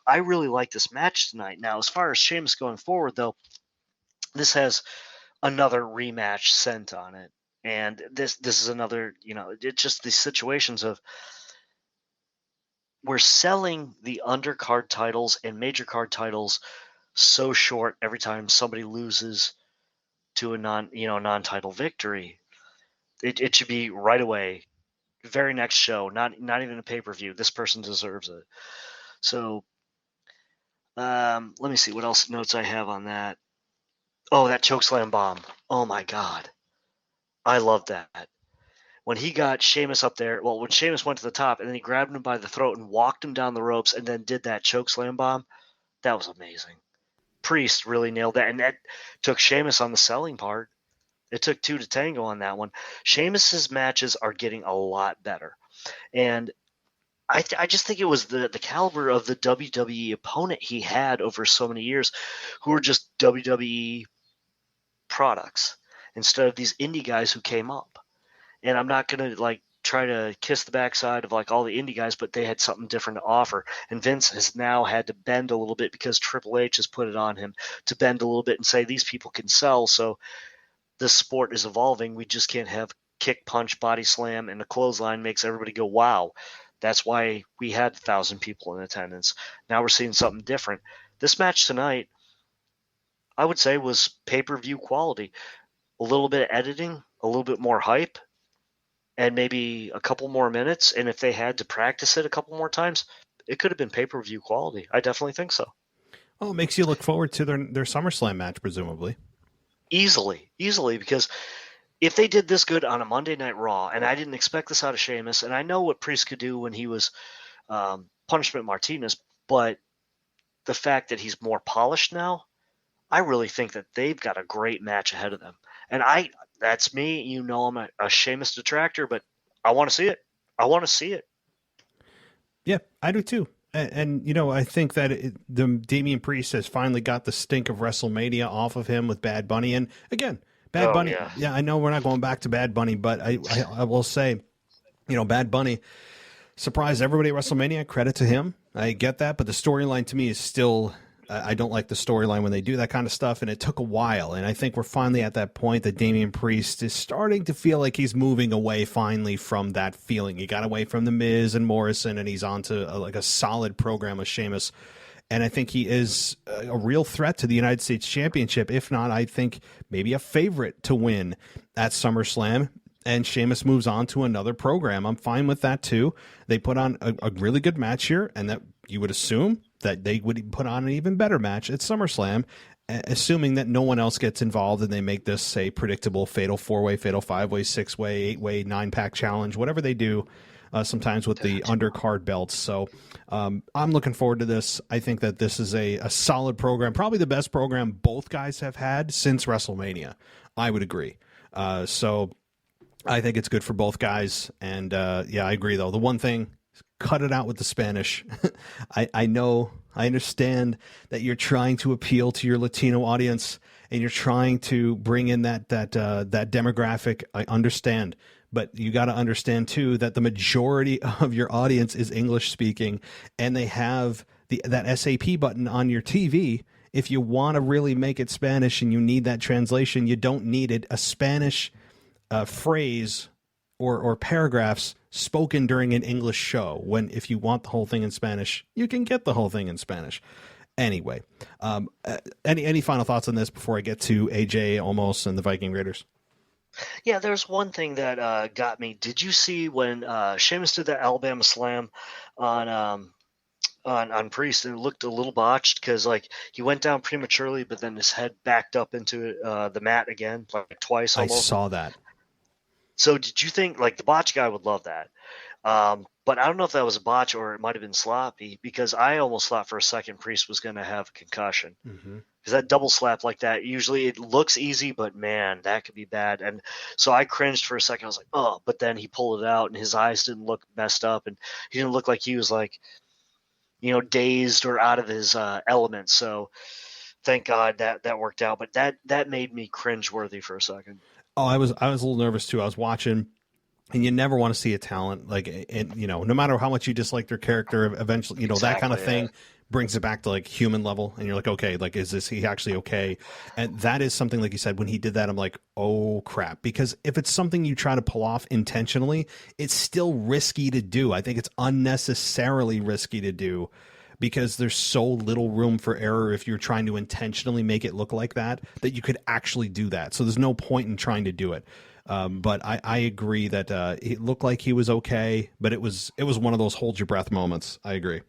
I really like this match tonight. Now, as far as Sheamus going forward, though, this has another rematch scent on it. And this is another, it's just these situations of we're selling the undercard titles and major card titles so short every time somebody loses to a non-title victory. It should be right away, very next show, not even a pay-per-view. This person deserves it. So let me see what else notes I have on that. Oh, that chokeslam bomb. Oh my God. I love that. When he got Sheamus up there, well, when Sheamus went to the top and then he grabbed him by the throat and walked him down the ropes and then did that chokeslam bomb, that was amazing. Priest really nailed that, and that took Sheamus on the selling part. It took two to tango on that one. Sheamus's matches are getting a lot better, and I just think it was the caliber of the WWE opponent he had over so many years, who were just WWE products instead of these indie guys who came up. And I'm not going to try to kiss the backside of all the indie guys, but they had something different to offer. And Vince has now had to bend a little bit because Triple H has put it on him to bend a little bit and say these people can sell. So this sport is evolving. We just can't have kick, punch, body slam, and a clothesline makes everybody go, wow. That's why we had 1,000 people in attendance. Now we're seeing something different. This match tonight, I would say, was pay-per-view quality. A little bit of editing, a little bit more hype, and maybe a couple more minutes. And if they had to practice it a couple more times, it could have been pay-per-view quality. I definitely think so. Well, it makes you look forward to their SummerSlam match, presumably. Easily, because if they did this good on a Monday Night Raw, and I didn't expect this out of Sheamus, and I know what Priest could do when he was Punishment Martinez, but the fact that he's more polished now, I really think that they've got a great match ahead of them. And that's me. I'm a Sheamus detractor, but I want to see it. Yeah, I do too. And I think that the Damian Priest has finally got the stink of WrestleMania off of him with Bad Bunny. And again, Bad Bunny. Yeah, I know we're not going back to Bad Bunny, but I will say, Bad Bunny surprised everybody at WrestleMania. Credit to him. I get that, but the storyline to me is still I don't like the storyline when they do that kind of stuff, and it took a while. And I think we're finally at that point that Damian Priest is starting to feel like he's moving away finally from that feeling. He got away from The Miz and Morrison, and he's on to a solid program with Sheamus. And I think he is a real threat to the United States Championship. If not, I think maybe a favorite to win at SummerSlam. And Sheamus moves on to another program. I'm fine with that too. They put on a really good match here, and that you would assume that they would put on an even better match at SummerSlam, assuming that no one else gets involved and they make this a predictable fatal 4-way, fatal 5-way, 6-way, 8-way, 9-pack challenge, whatever they do. Sometimes with the undercard belts. So I'm looking forward to this. I think that this is a solid program, probably the best program both guys have had since WrestleMania. I would agree. So I think it's good for both guys. And I agree, though. The one thing, cut it out with the Spanish. I know, I understand that you're trying to appeal to your Latino audience and you're trying to bring in that demographic. I understand. But you got to understand, too, that the majority of your audience is English speaking, and they have that SAP button on your TV. If you want to really make it Spanish and you need that translation, you don't need it. A Spanish phrase or paragraphs spoken during an English show, when if you want the whole thing in Spanish, you can get the whole thing in Spanish. Anyway, any final thoughts on this before I get to AJ Omos and the Viking Raiders? Yeah, there's one thing that got me. Did you see when Sheamus did that Alabama Slam on Priest, and it looked a little botched because like he went down prematurely, but then his head backed up into the mat again, like twice almost. I saw that. So did you think like the botch guy would love that? But I don't know if that was a botch or it might have been sloppy, because I almost thought for a second Priest was going to have a concussion. Mm-hmm. Because that double slap like that, usually it looks easy, but man, that could be bad. And so I cringed for a second. I was like, oh, but then he pulled it out and his eyes didn't look messed up. And he didn't look like he was like, dazed or out of his element. So thank God that worked out. But that made me cringe-worthy for a second. Oh, I was a little nervous too. I was watching, and you never want to see a talent like, and no matter how much you dislike their character, eventually, Exactly, that kind of thing brings it back to like human level, and you're like, okay, like is he actually okay? And that is something, like you said, when he did that, I'm like, oh crap, because if it's something you try to pull off intentionally, it's still risky to do. I think it's unnecessarily risky to do, because there's so little room for error if you're trying to intentionally make it look like that you could actually do that. So there's no point in trying to do it. But I agree that it looked like he was okay, but it was one of those hold your breath moments. I agree.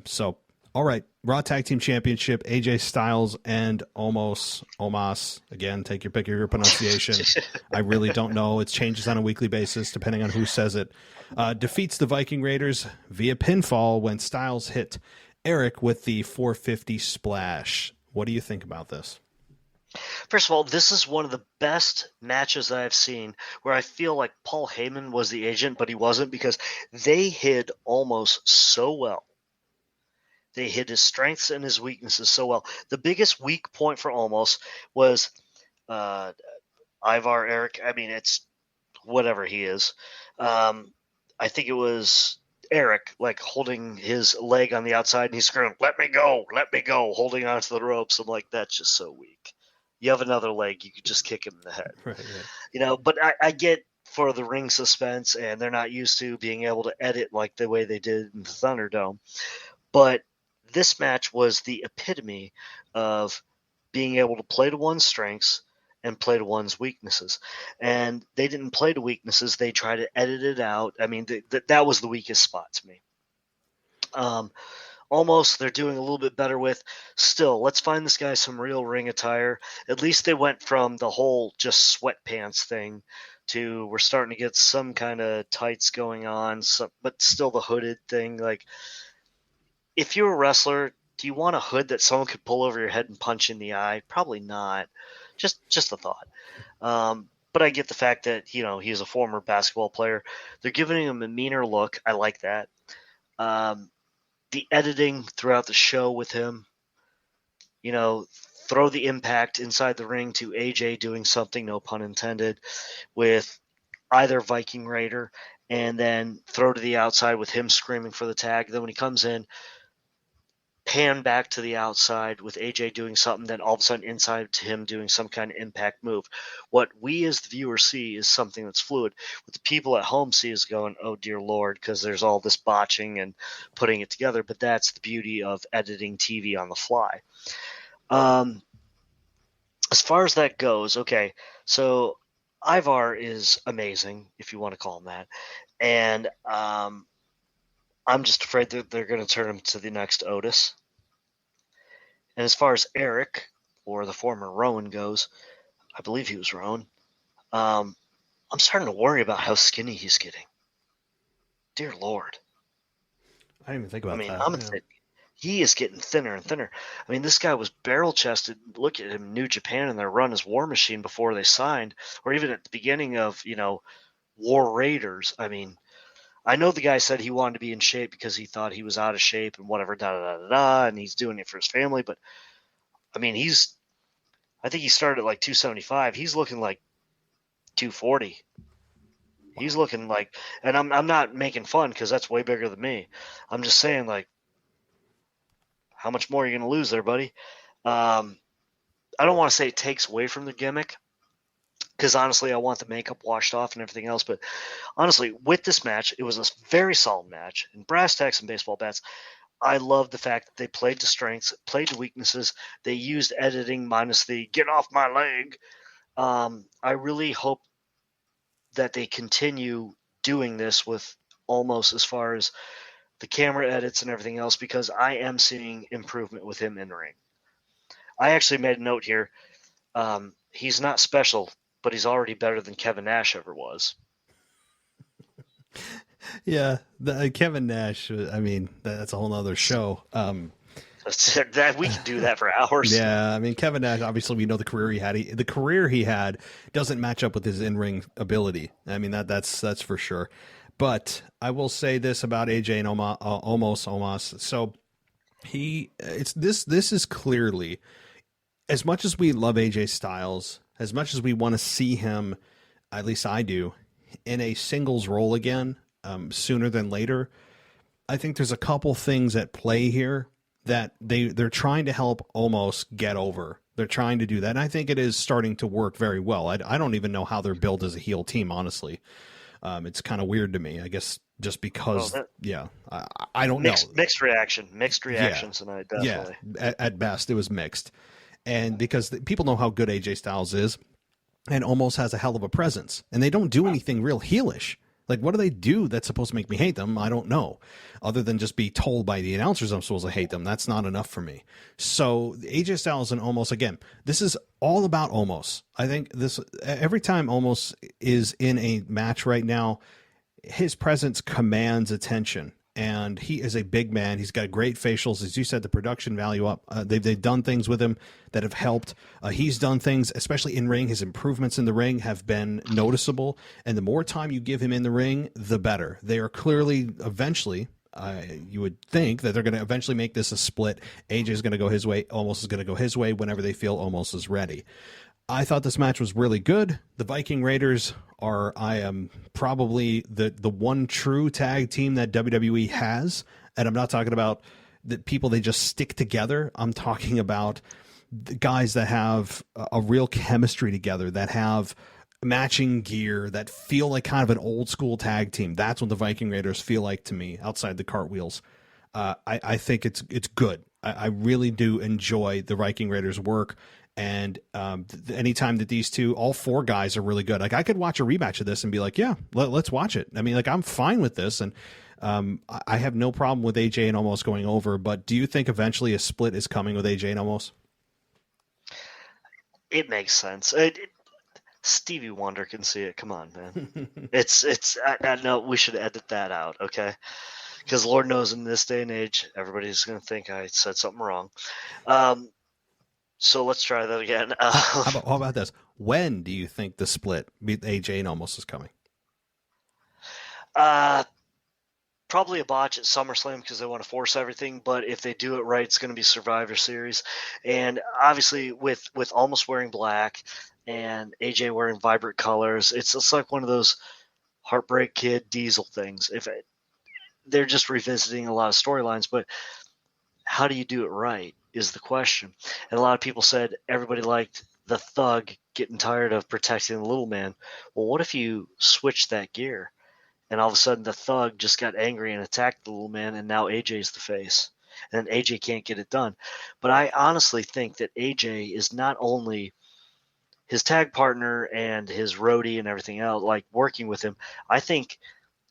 So, all right, Raw Tag Team Championship, AJ Styles and Omos. Again, take your pick of your pronunciation. I really don't know. It changes on a weekly basis depending on who says it. Defeats the Viking Raiders via pinfall when Styles hit Eric with the 450 splash. What do you think about this? First of all, this is one of the best matches that I've seen where I feel like Paul Heyman was the agent, but he wasn't, because they hid Omos so well. They hid his strengths and his weaknesses so well. The biggest weak point for Omos was Ivar Eric. I mean, it's whatever he is. I think it was Eric, like holding his leg on the outside, and he's screaming, let me go, holding onto the ropes. I'm like, that's just so weak. You have another leg, you could just kick him in the head. Right. But I get for the ring suspense, and they're not used to being able to edit like the way they did in the Thunderdome. But this match was the epitome of being able to play to one's strengths and play to one's weaknesses. And they didn't play to weaknesses. They tried to edit it out. I mean, that was the weakest spot to me. Almost they're doing a little bit better with. Still, let's find this guy some real ring attire. At least they went from the whole just sweatpants thing to we're starting to get some kind of tights going on, but still the hooded thing. Like, if you're a wrestler, do you want a hood that someone could pull over your head and punch in the eye? Probably not. Just a thought. But I get the fact that, he's a former basketball player. They're giving him a meaner look. I like that. The editing throughout the show with him, throw the impact inside the ring to AJ doing something, no pun intended, with either Viking Raider, and then throw to the outside with him screaming for the tag. Then when he comes in, pan back to the outside with AJ doing something, then all of a sudden inside to him doing some kind of impact move. What we as the viewer see is something that's fluid. What the people at home see is going, oh dear Lord, because there's all this botching and putting it together. But that's the beauty of editing TV on the fly. As far as that goes, okay, so Ivar is amazing, if you want to call him that. And I'm just afraid that they're going to turn him to the next Otis. And as far as Eric, or the former Rowan goes, I believe he was Rowan, I'm starting to worry about how skinny he's getting. Dear Lord. I didn't even think about that. He is getting thinner and thinner. I mean, this guy was barrel-chested. Look at him, New Japan, and their run as War Machine before they signed, or even at the beginning of, War Raiders. I mean, I know the guy said he wanted to be in shape because he thought he was out of shape and whatever, and he's doing it for his family. But, I mean, I think he started at like 275. He's looking like 240. He's looking like, and I'm not making fun because that's way bigger than me. I'm just saying, like, how much more are you going to lose there, buddy? I don't want to say it takes away from the gimmick, because honestly, I want the makeup washed off and everything else. But honestly, with this match, it was a very solid match. In brass tacks and baseball bats, I love the fact that they played to strengths, played to weaknesses. They used editing minus the get off my leg. I really hope that they continue doing this with Almost as far as the camera edits and everything else, because I am seeing improvement with him in the ring. I actually made a note here. He's not special, but he's already better than Kevin Nash ever was. Yeah, Kevin Nash, I mean, that's a whole nother show. That we can do that for hours. Yeah, I mean, Kevin Nash, obviously we know the career he had. The career he had doesn't match up with his in-ring ability. I mean, that's for sure. But I will say this about AJ and Omos. So this is clearly, as much as we love AJ Styles, as much as we want to see him, at least I do, in a singles role again, sooner than later, I think there's a couple things at play here that they're trying to help Omos get over. They're trying to do that. And I think it is starting to work very well. I don't even know how they're built as a heel team, honestly. It's kind of weird to me, I guess, just because, I don't know. Mixed reactions tonight, definitely. Yeah, at best, it was mixed. And because people know how good AJ Styles is, and Omos has a hell of a presence, and they don't do anything real heelish. Like, what do they do that's supposed to make me hate them? I don't know. Other than just be told by the announcers I'm supposed to hate them. That's not enough for me. So AJ Styles and Omos, again, this is all about Omos. I think every time Omos is in a match right now, his presence commands attention. And he is a big man. He's got great facials. As you said, the production value up. They've done things with him that have helped. He's done things, especially in ring. His improvements in the ring have been noticeable. And the more time you give him in the ring, the better. They are clearly, eventually, you would think that they're going to eventually make this a split. AJ is going to go his way. Omos is going to go his way whenever they feel Omos is ready. I thought this match was really good. The Viking Raiders are, probably the one true tag team that WWE has. And I'm not talking about the people they just stick together. I'm talking about the guys that have a real chemistry together, that have matching gear, that feel like kind of an old school tag team. That's what the Viking Raiders feel like to me, outside the cartwheels. I think it's good. I really do enjoy the Viking Raiders' work. And anytime that these two, all four guys are really good. Like, I could watch a rematch of this and be like, yeah, let's watch it. I mean, like, I'm fine with this. And I have no problem with AJ and Omos going over. But do you think eventually a split is coming with AJ and Omos? It makes sense. Stevie Wonder can see it. Come on, man. I know we should edit that out, okay? Because Lord knows in this day and age, everybody's going to think I said something wrong. So let's try that again. How about this? When do you think the split with AJ and Omos is coming? Probably a botch at SummerSlam because they want to force everything. But if they do it right, it's going to be Survivor Series. And obviously with Omos wearing black and AJ wearing vibrant colors, it's just like one of those Heartbreak Kid Diesel things. They're just revisiting a lot of storylines. But how do you do it right is the question. And a lot of people said everybody liked the Thug getting tired of protecting the little man. Well, what if you switch that gear and all of a sudden the Thug just got angry and attacked the little man, and now AJ's the face, and AJ can't get it done. But I honestly think that AJ is not only his tag partner and his roadie and everything else, like working with him. I think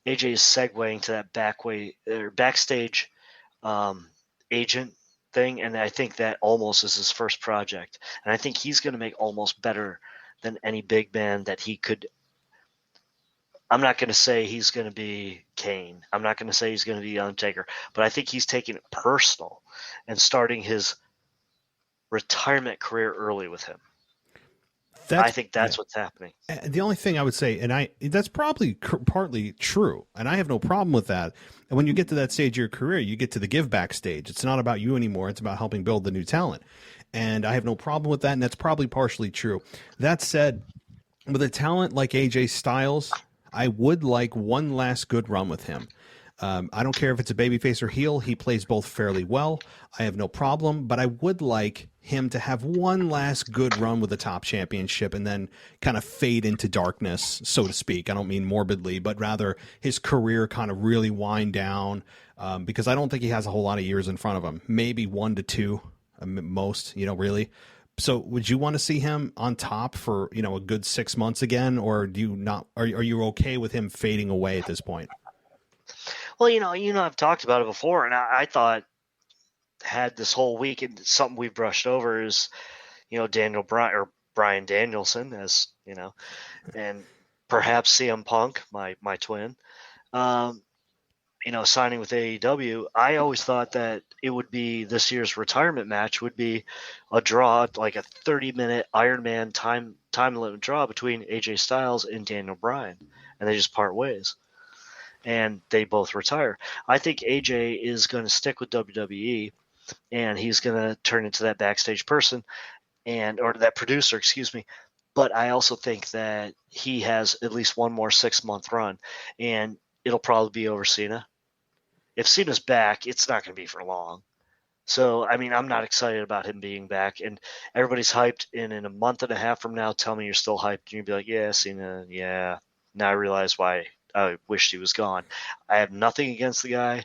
AJ is segueing to that backstage agent thing, and I think that almost is his first project. And I think he's going to make almost better than any big man that he could. I'm not going to say he's going to be Kane. I'm not going to say he's going to be Undertaker, but I think he's taking it personal and starting his retirement career early with him. I think that's what's happening. The only thing I would say, and that's probably partly true, and I have no problem with that. And when you get to that stage of your career, you get to the give back stage. It's not about you anymore. It's about helping build the new talent. And I have no problem with that, and that's probably partially true. That said, with a talent like AJ Styles, I would like one last good run with him. I don't care if it's a babyface or heel. He plays both fairly well. I have no problem, but I would like him to have one last good run with the top championship and then kind of fade into darkness, so to speak. I don't mean morbidly, but rather his career kind of really wind down, because I don't think he has a whole lot of years in front of him. Maybe 1 to 2 most, really. So would you want to see him on top for, a good 6 months again, or do you not? Are you okay with him fading away at this point? Well, I've talked about it before, and I thought had this whole week, and something we've brushed over is, Daniel Bryan or Bryan Danielson, as and perhaps CM Punk, my twin, signing with AEW. I always thought that it would be this year's retirement match would be a draw, like a 30-minute Iron Man time limit draw between AJ Styles and Daniel Bryan, and they just part ways. And they both retire. I think AJ is going to stick with WWE, and he's going to turn into that backstage person or that producer, excuse me. But I also think that he has at least one more 6-month run, and it'll probably be over Cena. If Cena's back, it's not going to be for long. So, I'm not excited about him being back, and everybody's hyped. And in a month and a half from now, tell me you're still hyped, and you'll be like, yeah, Cena, yeah. Now I realize why I wished he was gone. I have nothing against the guy,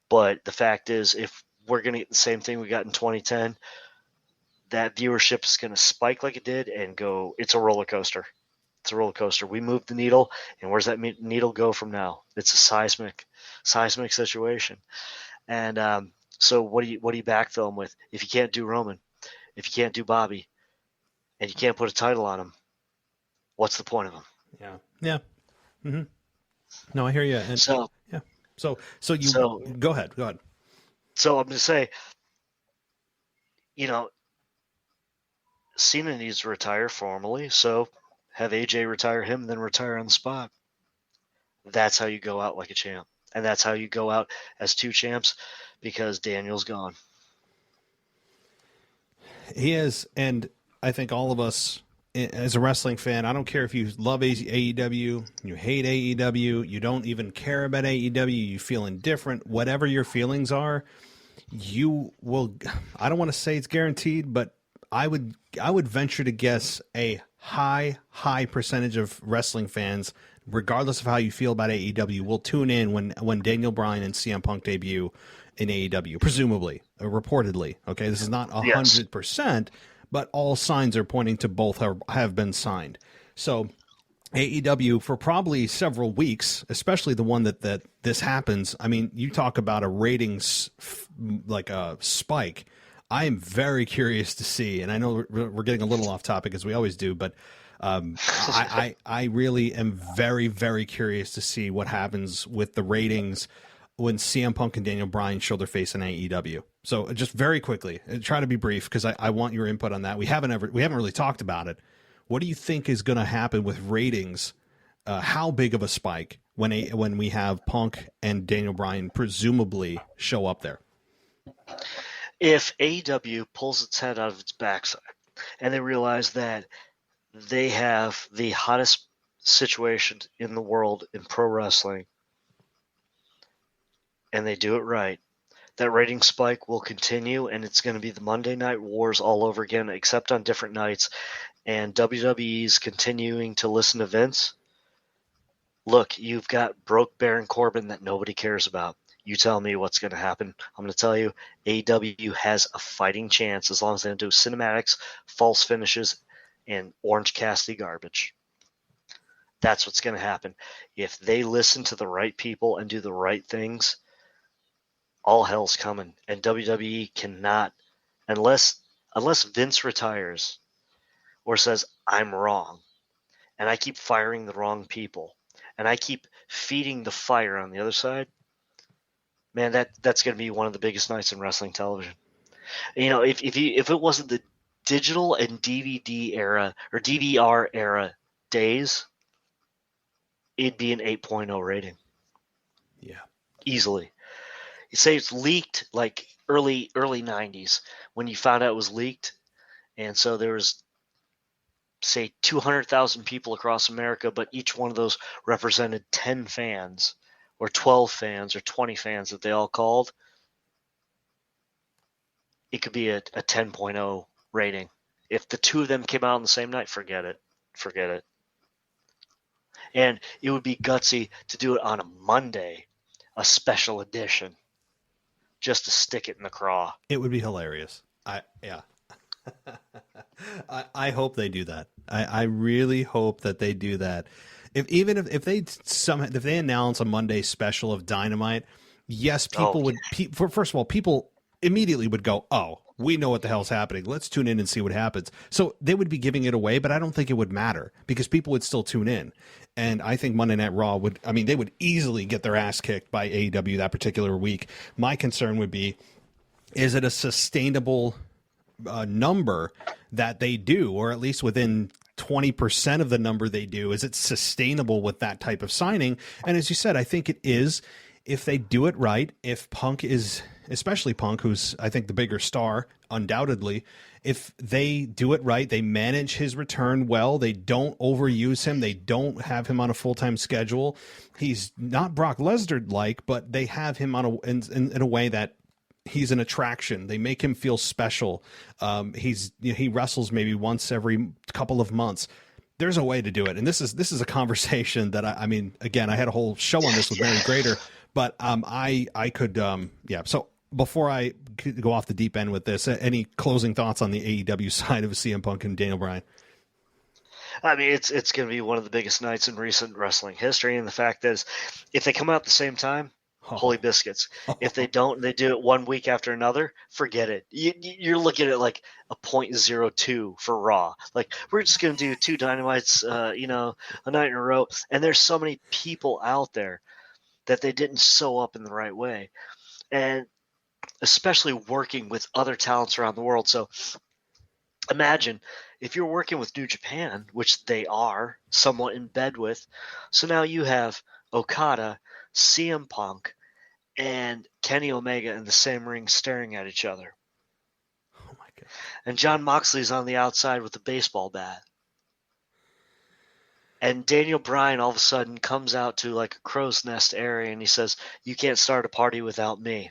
but the fact is, if we're going to get the same thing we got in 2010, that viewership is going to spike like it did and go. It's a roller coaster. It's a roller coaster. We moved the needle, and where's that needle go from now? It's a seismic situation. And so, what do you backfill him with? If you can't do Roman, if you can't do Bobby, and you can't put a title on him, what's the point of him? Yeah. Mm-hmm. No, I hear you. And so go ahead. So I'm just saying, Cena needs to retire formally. So have AJ retire him, and then retire on the spot. That's how you go out like a champ, and that's how you go out as 2 champs, because Daniel's gone. He is, and I think all of us, as a wrestling fan, I don't care if you love AEW, you hate AEW, you don't even care about AEW, you feel indifferent, whatever your feelings are, you will, I don't want to say it's guaranteed, but I would venture to guess a high percentage of wrestling fans, regardless of how you feel about AEW, will tune in when Daniel Bryan and CM Punk debut in AEW, presumably, or reportedly. Okay, this is not 100%, but all signs are pointing to both have been signed. So AEW, for probably several weeks, especially the one that this happens, you talk about a ratings like a spike. I am very curious to see, and I know we're getting a little off topic as we always do, but I really am very, very curious to see what happens with the ratings when CM Punk and Daniel Bryan show their face in AEW. So just very quickly, try to be brief, because I want your input on that. We haven't really talked about it. What do you think is going to happen with ratings? How big of a spike when we have Punk and Daniel Bryan presumably show up there? If AEW pulls its head out of its backside and they realize that they have the hottest situation in the world in pro wrestling, and they do it right, that rating spike will continue, and it's going to be the Monday Night Wars all over again, except on different nights. And WWE's continuing to listen to Vince. Look, you've got broke Baron Corbin that nobody cares about. You tell me what's going to happen. I'm going to tell you, AEW has a fighting chance as long as they don't do cinematics, false finishes, and Orange Cassidy garbage. That's what's going to happen. If they listen to the right people and do the right things, all hell's coming. And WWE cannot, unless Vince retires or says, I'm wrong, and I keep firing the wrong people, and I keep feeding the fire on the other side, man, that's going to be one of the biggest nights in wrestling television. You know, if it wasn't the digital and DVD era or DVR era days, it'd be an 8.0 rating. Yeah. Easily. You say it's leaked like early 90s when you found out it was leaked. And so there was, say, 200,000 people across America, but each one of those represented 10 fans or 12 fans or 20 fans that they all called. It could be a 10.0 rating. If the two of them came out on the same night, forget it. Forget it. And it would be gutsy to do it on a Monday, a special edition, just to stick it in the craw. It would be hilarious. I hope they do that. I really hope that they do that. If they announce a Monday special of Dynamite, yes, people would. First of all, people immediately would go, "Oh, we know what the hell's happening. Let's tune in and see what happens." So they would be giving it away, but I don't think it would matter because people would still tune in. And I think Monday Night Raw would. I mean, they would easily get their ass kicked by AEW that particular week. My concern would be, is it a sustainable number that they do, or at least within 20% of the number they do? Is it sustainable with that type of signing? And as you said, I think it is if they do it right. If Punk is, especially Punk, who's I think the bigger star, undoubtedly, if they do it right, they manage his return well, they don't overuse him, they don't have him on a full-time schedule. He's not Brock Lesnar-like, but they have him on in a way that he's an attraction. They make him feel special. He wrestles maybe once every couple of months. There's a way to do it. And this is a conversation that I mean, again, I had a whole show on this with Mary Grader, but I could, So before I go off the deep end with this, any closing thoughts on the AEW side of CM Punk and Daniel Bryan? I mean, it's going to be one of the biggest nights in recent wrestling history. And the fact is, if they come out at the same time, holy biscuits. If they don't, they do it 1 week after another, forget it. You're looking at like a 0.02 for Raw. Like, we're just going to do 2 Dynamites, a night in a row. And there's so many people out there that they didn't sew up in the right way. And especially working with other talents around the world. So imagine if you're working with New Japan, which they are somewhat in bed with. So now you have Okada, CM Punk, and Kenny Omega in the same ring staring at each other. Oh my God. And John Moxley's on the outside with a baseball bat. And Daniel Bryan all of a sudden comes out to like a crow's nest area and he says, "You can't start a party without me."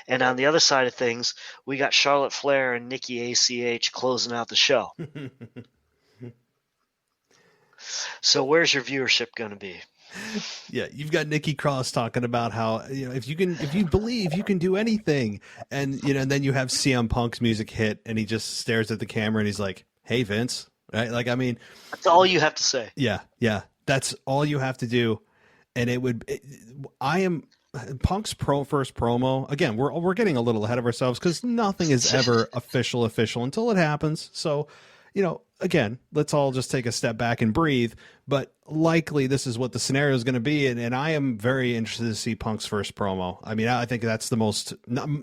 And on the other side of things, we got Charlotte Flair and Nikki ACH closing out the show. So where's your viewership going to be? Yeah, you've got Nikki Cross talking about how, if you believe, you can do anything. And, and then you have CM Punk's music hit and he just stares at the camera and he's like, "Hey, Vince." Right? Like, I mean, that's all you have to say. Yeah. That's all you have to do. And Punk's first promo, again, we're getting a little ahead of ourselves because nothing is ever official until it happens. So, again, let's all just take a step back and breathe. But likely this is what the scenario is going to be. And I am very interested to see Punk's first promo. I mean, I think that's the most,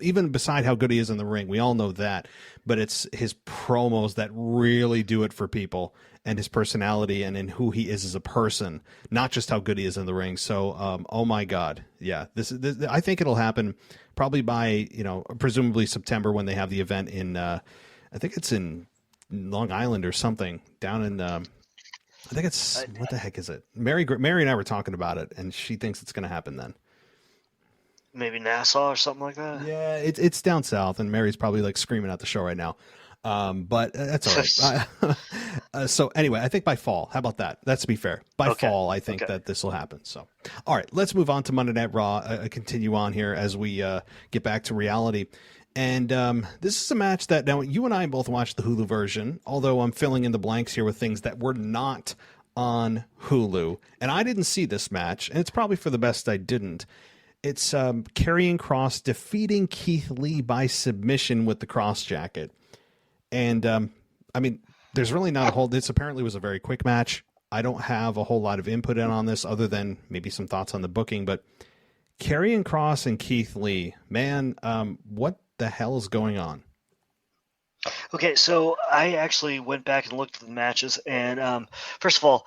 even beside how good he is in the ring, we all know that. But it's his promos that really do it for people, and his personality and in who he is as a person, not just how good he is in the ring. So, oh my God. Yeah, this I think it'll happen probably by, presumably September when they have the event in, I think it's in Long Island or something down in, I think it's, what the heck is it? Mary and I were talking about it and she thinks it's going to happen then. maybe Nassau or something like that. Yeah, it's down south, and Mary's probably like screaming at the show right now. But that's all right. So anyway, I think by fall. How about that? That's to be fair. By fall, I think that this will happen. So, all right, let's move on to Monday Night Raw. Continue on here as we get back to reality. And this is a match that now you and I both watched the Hulu version, although I'm filling in the blanks here with things that were not on Hulu. And I didn't see this match, and it's probably for the best I didn't. It's Karrion Kross defeating Keith Lee by submission with the cross jacket. And, I mean, there's really not a whole... This apparently was a very quick match. I don't have a whole lot of input in on this other than maybe some thoughts on the booking. But Karrion Kross and Keith Lee, man, what the hell is going on? Okay, so I actually went back and looked at the matches. And first of all,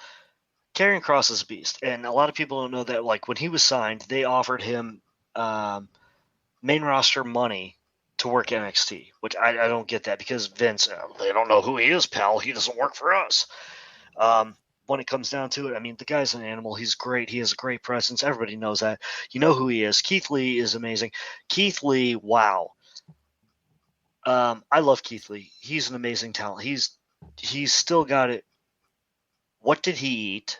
Karrion Kross is a beast. And a lot of people don't know that, like, when he was signed, they offered him main roster money to work NXT, which I don't get that because Vince, they don't know who he is, pal. He doesn't work for us. When it comes down to it, I mean, the guy's an animal. He's great. He has a great presence. Everybody knows that. You know who he is. Keith Lee is amazing. Keith Lee, wow. I love Keith Lee. He's an amazing talent. He's still got it. What did he eat?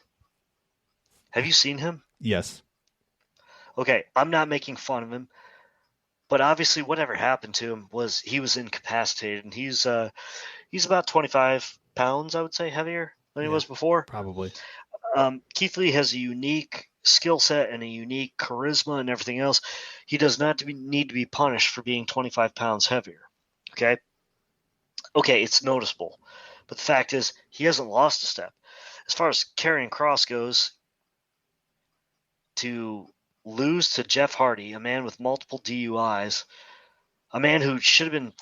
Have you seen him? Yes. Okay, I'm not making fun of him. But obviously, whatever happened to him was he was incapacitated, and he's about 25 pounds, I would say, heavier than he was before. Probably. Keith Lee has a unique skill set and a unique charisma and everything else. He does not need to be punished for being 25 pounds heavier. Okay, it's noticeable, but the fact is he hasn't lost a step. As far as Karrion Kross goes, to lose to Jeff Hardy, a man with multiple DUIs, a man who should have been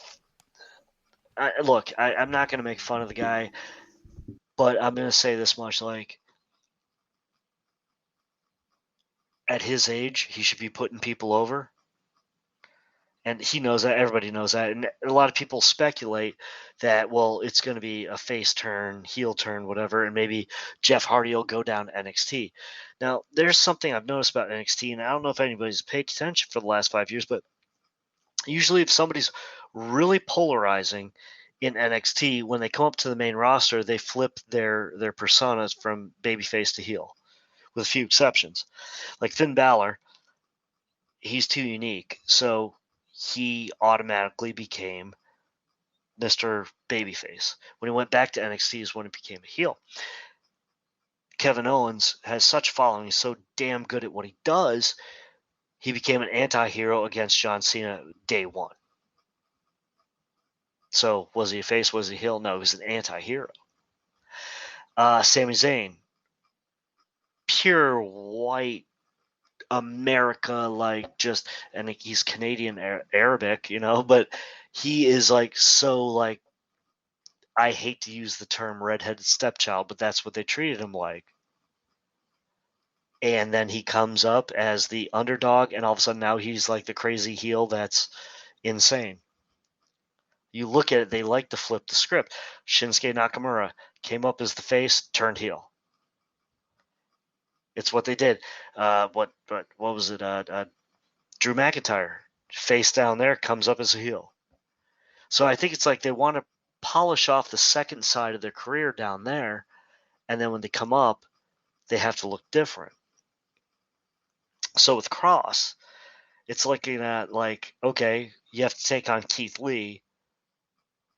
I'm not going to make fun of the guy, but I'm going to say this much, like, at his age, he should be putting people over. And he knows that. Everybody knows that. And a lot of people speculate that, well, it's going to be a face turn, heel turn, whatever, and maybe Jeff Hardy will go down NXT. Now, there's something I've noticed about NXT, and I don't know if anybody's paid attention for the last 5 years, but usually if somebody's really polarizing in NXT, when they come up to the main roster, they flip their personas from babyface to heel, with a few exceptions. Like Finn Balor, he's too unique, so he automatically became Mr. Babyface. When he went back to NXT is when he became a heel. Kevin Owens has such a following. He's so damn good at what he does, he became an anti-hero against John Cena day one. So was he a face? Was he a heel? No, he was an anti-hero. Sami Zayn, pure white America, like, just, and he's Canadian Arabic, but he is like, so, like, I hate to use the term redheaded stepchild, but that's what they treated him like. And then he comes up as the underdog, and all of a sudden now he's like the crazy heel that's insane. You look at it, they like to flip the script. Shinsuke Nakamura came up as the face, turned heel. It's what they did. What was it? Drew McIntyre, face down there, comes up as a heel. So I think it's like they want to polish off the second side of their career down there, and then when they come up, they have to look different. So with Kross, it's looking at like, okay, you have to take on Keith Lee,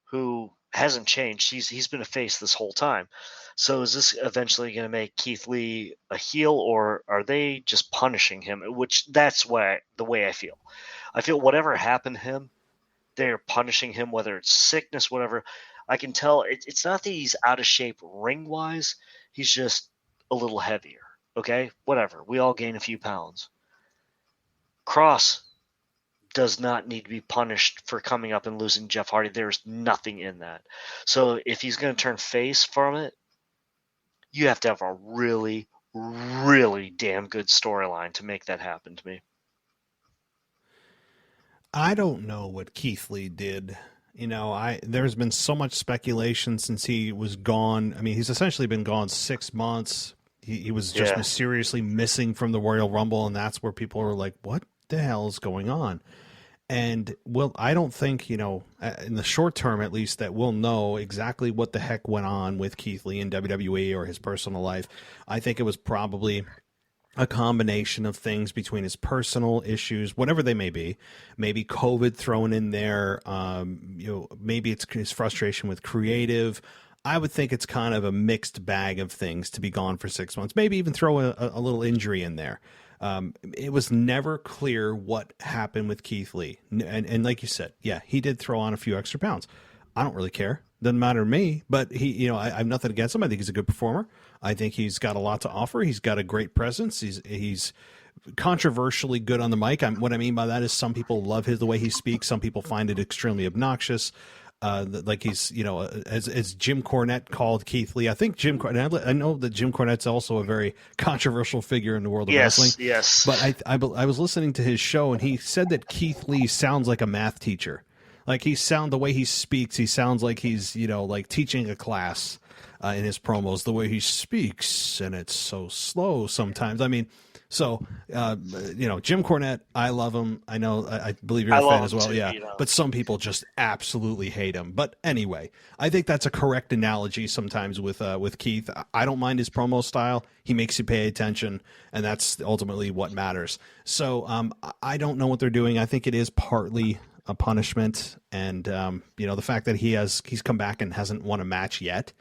who hasn't changed. He's been a face this whole time. So is this eventually going to make Keith Lee a heel, or are they just punishing him? Which that's the way I feel. I feel whatever happened to him, they're punishing him, whether it's sickness, whatever. I can tell it's not that he's out of shape ring-wise. He's just a little heavier. Okay? Whatever. We all gain a few pounds. Kross does not need to be punished for coming up and losing Jeff Hardy. There's nothing in that. So if he's going to turn face from it, you have to have a really, really damn good storyline to make that happen to me. I don't know what Keith Lee did. There's been so much speculation since he was gone. I mean, he's essentially been gone 6 months. He was just mysteriously missing from the Royal Rumble, and that's where people were like, what the hell is going on? And I don't think, in the short term, at least, that we'll know exactly what the heck went on with Keith Lee in WWE or his personal life. I think it was probably a combination of things between his personal issues, whatever they may be, maybe COVID thrown in there. Maybe it's his frustration with creative. I would think it's kind of a mixed bag of things to be gone for 6 months, maybe even throw a little injury in there. It was never clear what happened with Keith Lee. And like you said, yeah, he did throw on a few extra pounds. I don't really care. Doesn't matter to me, but he, I have nothing against him. I think he's a good performer. I think he's got a lot to offer. He's got a great presence. He's controversially good on the mic. What I mean by that is some people love the way he speaks. Some people find it extremely obnoxious. Like he's, as Jim Cornette called Keith Lee. I think Jim Cornette, I know that Jim Cornette's also a very controversial figure in the world of wrestling. Yes. But I was listening to his show, and he said that Keith Lee sounds like a math teacher. Like the way he speaks, he sounds like he's, like teaching a class in his promos, the way he speaks, and it's so slow sometimes. I mean, so, Jim Cornette, I love him. I know, I believe you're a fan as well. Too, yeah. But some people just absolutely hate him. But anyway, I think that's a correct analogy sometimes with Keith. I don't mind his promo style. He makes you pay attention, and that's ultimately what matters. So, I don't know what they're doing. I think it is partly a punishment. And, the fact that he's come back and hasn't won a match yet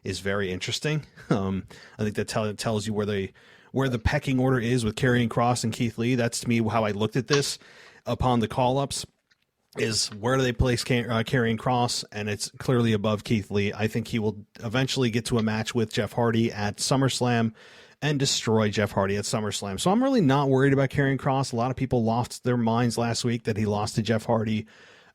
is very interesting. I think that tells you where the pecking order is with Karrion Kross and Keith Lee. That's to me how I looked at this upon the call-ups, is where do they place Karrion Kross, and it's clearly above Keith Lee. I think he will eventually get to a match with Jeff Hardy at SummerSlam and destroy Jeff Hardy at SummerSlam. So I'm really not worried about Karrion Kross. A lot of people lost their minds last week that he lost to Jeff Hardy,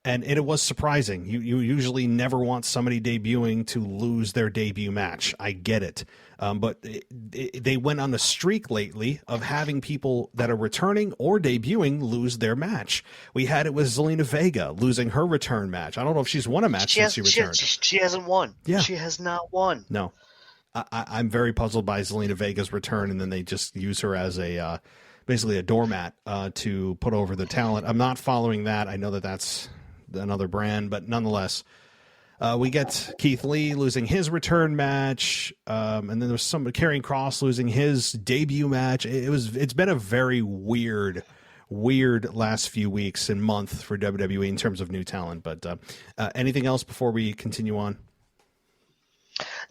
and it was surprising. You usually never want somebody debuting to lose their debut match. I get it. But they went on a streak lately of having people that are returning or debuting lose their match. We had it with Zelina Vega losing her return match. I don't know if she's won a match since she returned. She hasn't won. Yeah. She has not won. No. I'm very puzzled by Zelina Vega's return, and then they just use her as basically a doormat to put over the talent. I'm not following that. I know that that's another brand, but nonetheless, we get Keith Lee losing his return match, and then there's Karrion Kross losing his debut match. It's been a very weird last few weeks and month for WWE in terms of new talent. But anything else before we continue on?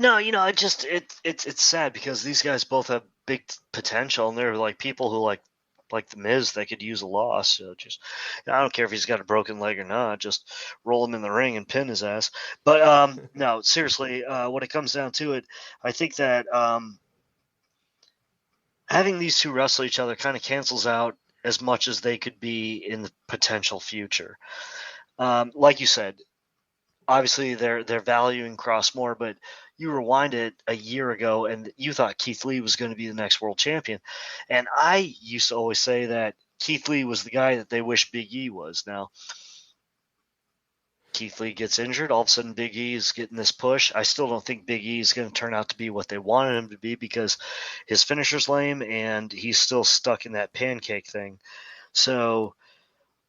No, it's sad because these guys both have big potential, and they're like people who like the Miz, they could use a loss. So I don't care if he's got a broken leg or not, just roll him in the ring and pin his ass. But no, seriously, when it comes down to it, I think that having these two wrestle each other kind of cancels out as much as they could be in the potential future. Like you said, obviously they're valuing Kross more, but you rewind it a year ago and you thought Keith Lee was going to be the next world champion. And I used to always say that Keith Lee was the guy that they wish Big E was. Now, Keith Lee gets injured. All of a sudden, Big E is getting this push. I still don't think Big E is going to turn out to be what they wanted him to be because his finisher's lame and he's still stuck in that pancake thing. So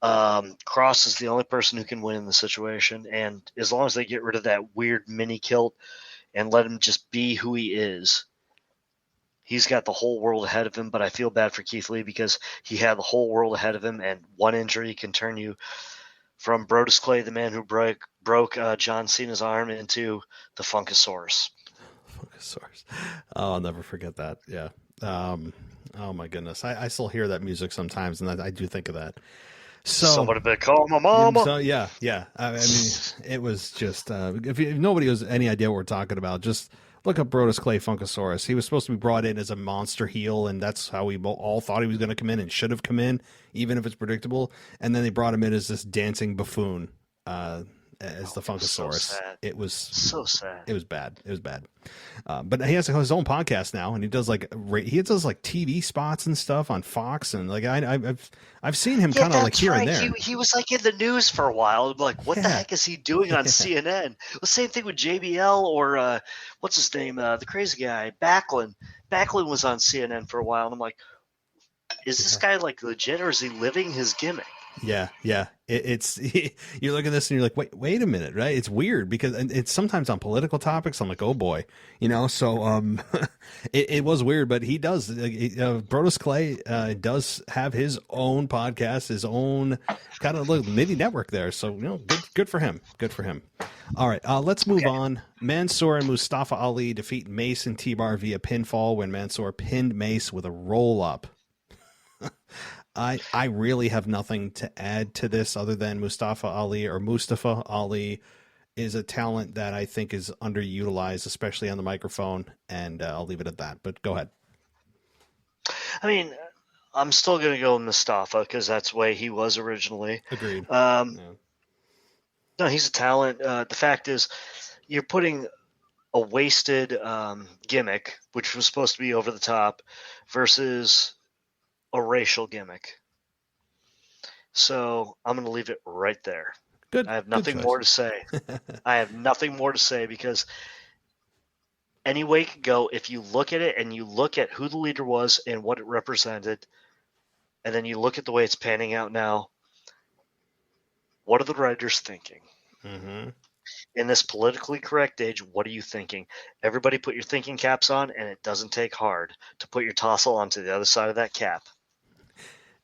Kross is the only person who can win in the situation. And as long as they get rid of that weird mini kilt and let him just be who he is, he's got the whole world ahead of him. But I feel bad for Keith Lee because he had the whole world ahead of him, and one injury can turn you from Brodus Clay, the man who broke John Cena's arm, into the Funkasaurus. Funkasaurus. Oh, I'll never forget that. Yeah. Oh my goodness. I still hear that music sometimes, and I do think of that. So somebody better call my mama. So yeah. I mean, it was just if nobody has any idea what we're talking about, just look up Brodus Clay Funkasaurus. He was supposed to be brought in as a monster heel, and that's how we all thought he was going to come in and should have come in, even if it's predictable. And then they brought him in as this dancing buffoon as the Funkasaurus. So it was so sad. It was bad. But he has his own podcast now, and he does like TV spots and stuff on Fox, and like I've seen him kind of like here and there. He was like in the news for a while. I'm like, what the heck is he doing on CNN? The same thing with JBL or what's his name, the crazy guy, Backlund. Backlund was on CNN for a while, and I'm like, is this guy like legit, or is he living his gimmick? Yeah. It's you look at this and you're like, wait a minute, right? It's weird because it's sometimes on political topics. I'm like, oh boy, So it was weird, but he does. Brodus Clay does have his own podcast, his own kind of little mini network there. So good for him. Good for him. All right, let's move on. Mansoor and Mustafa Ali defeat Mace and T-Bar via pinfall when Mansoor pinned Mace with a roll up. I really have nothing to add to this other than Mustafa Ali is a talent that I think is underutilized, especially on the microphone, and I'll leave it at that. But go ahead. I mean, I'm still going to go Mustafa because that's the way he was originally. Agreed. No, he's a talent. The fact is, you're putting a wasted gimmick, which was supposed to be over the top, versus a racial gimmick. So I'm going to leave it right there. Good. I have nothing more to say. I have nothing more to say because any way it could go, if you look at it and you look at who the leader was and what it represented, and then you look at the way it's panning out now, what are the writers thinking? Mm-hmm. In this politically correct age, what are you thinking? Everybody put your thinking caps on, and it doesn't take hard to put your tassel onto the other side of that cap.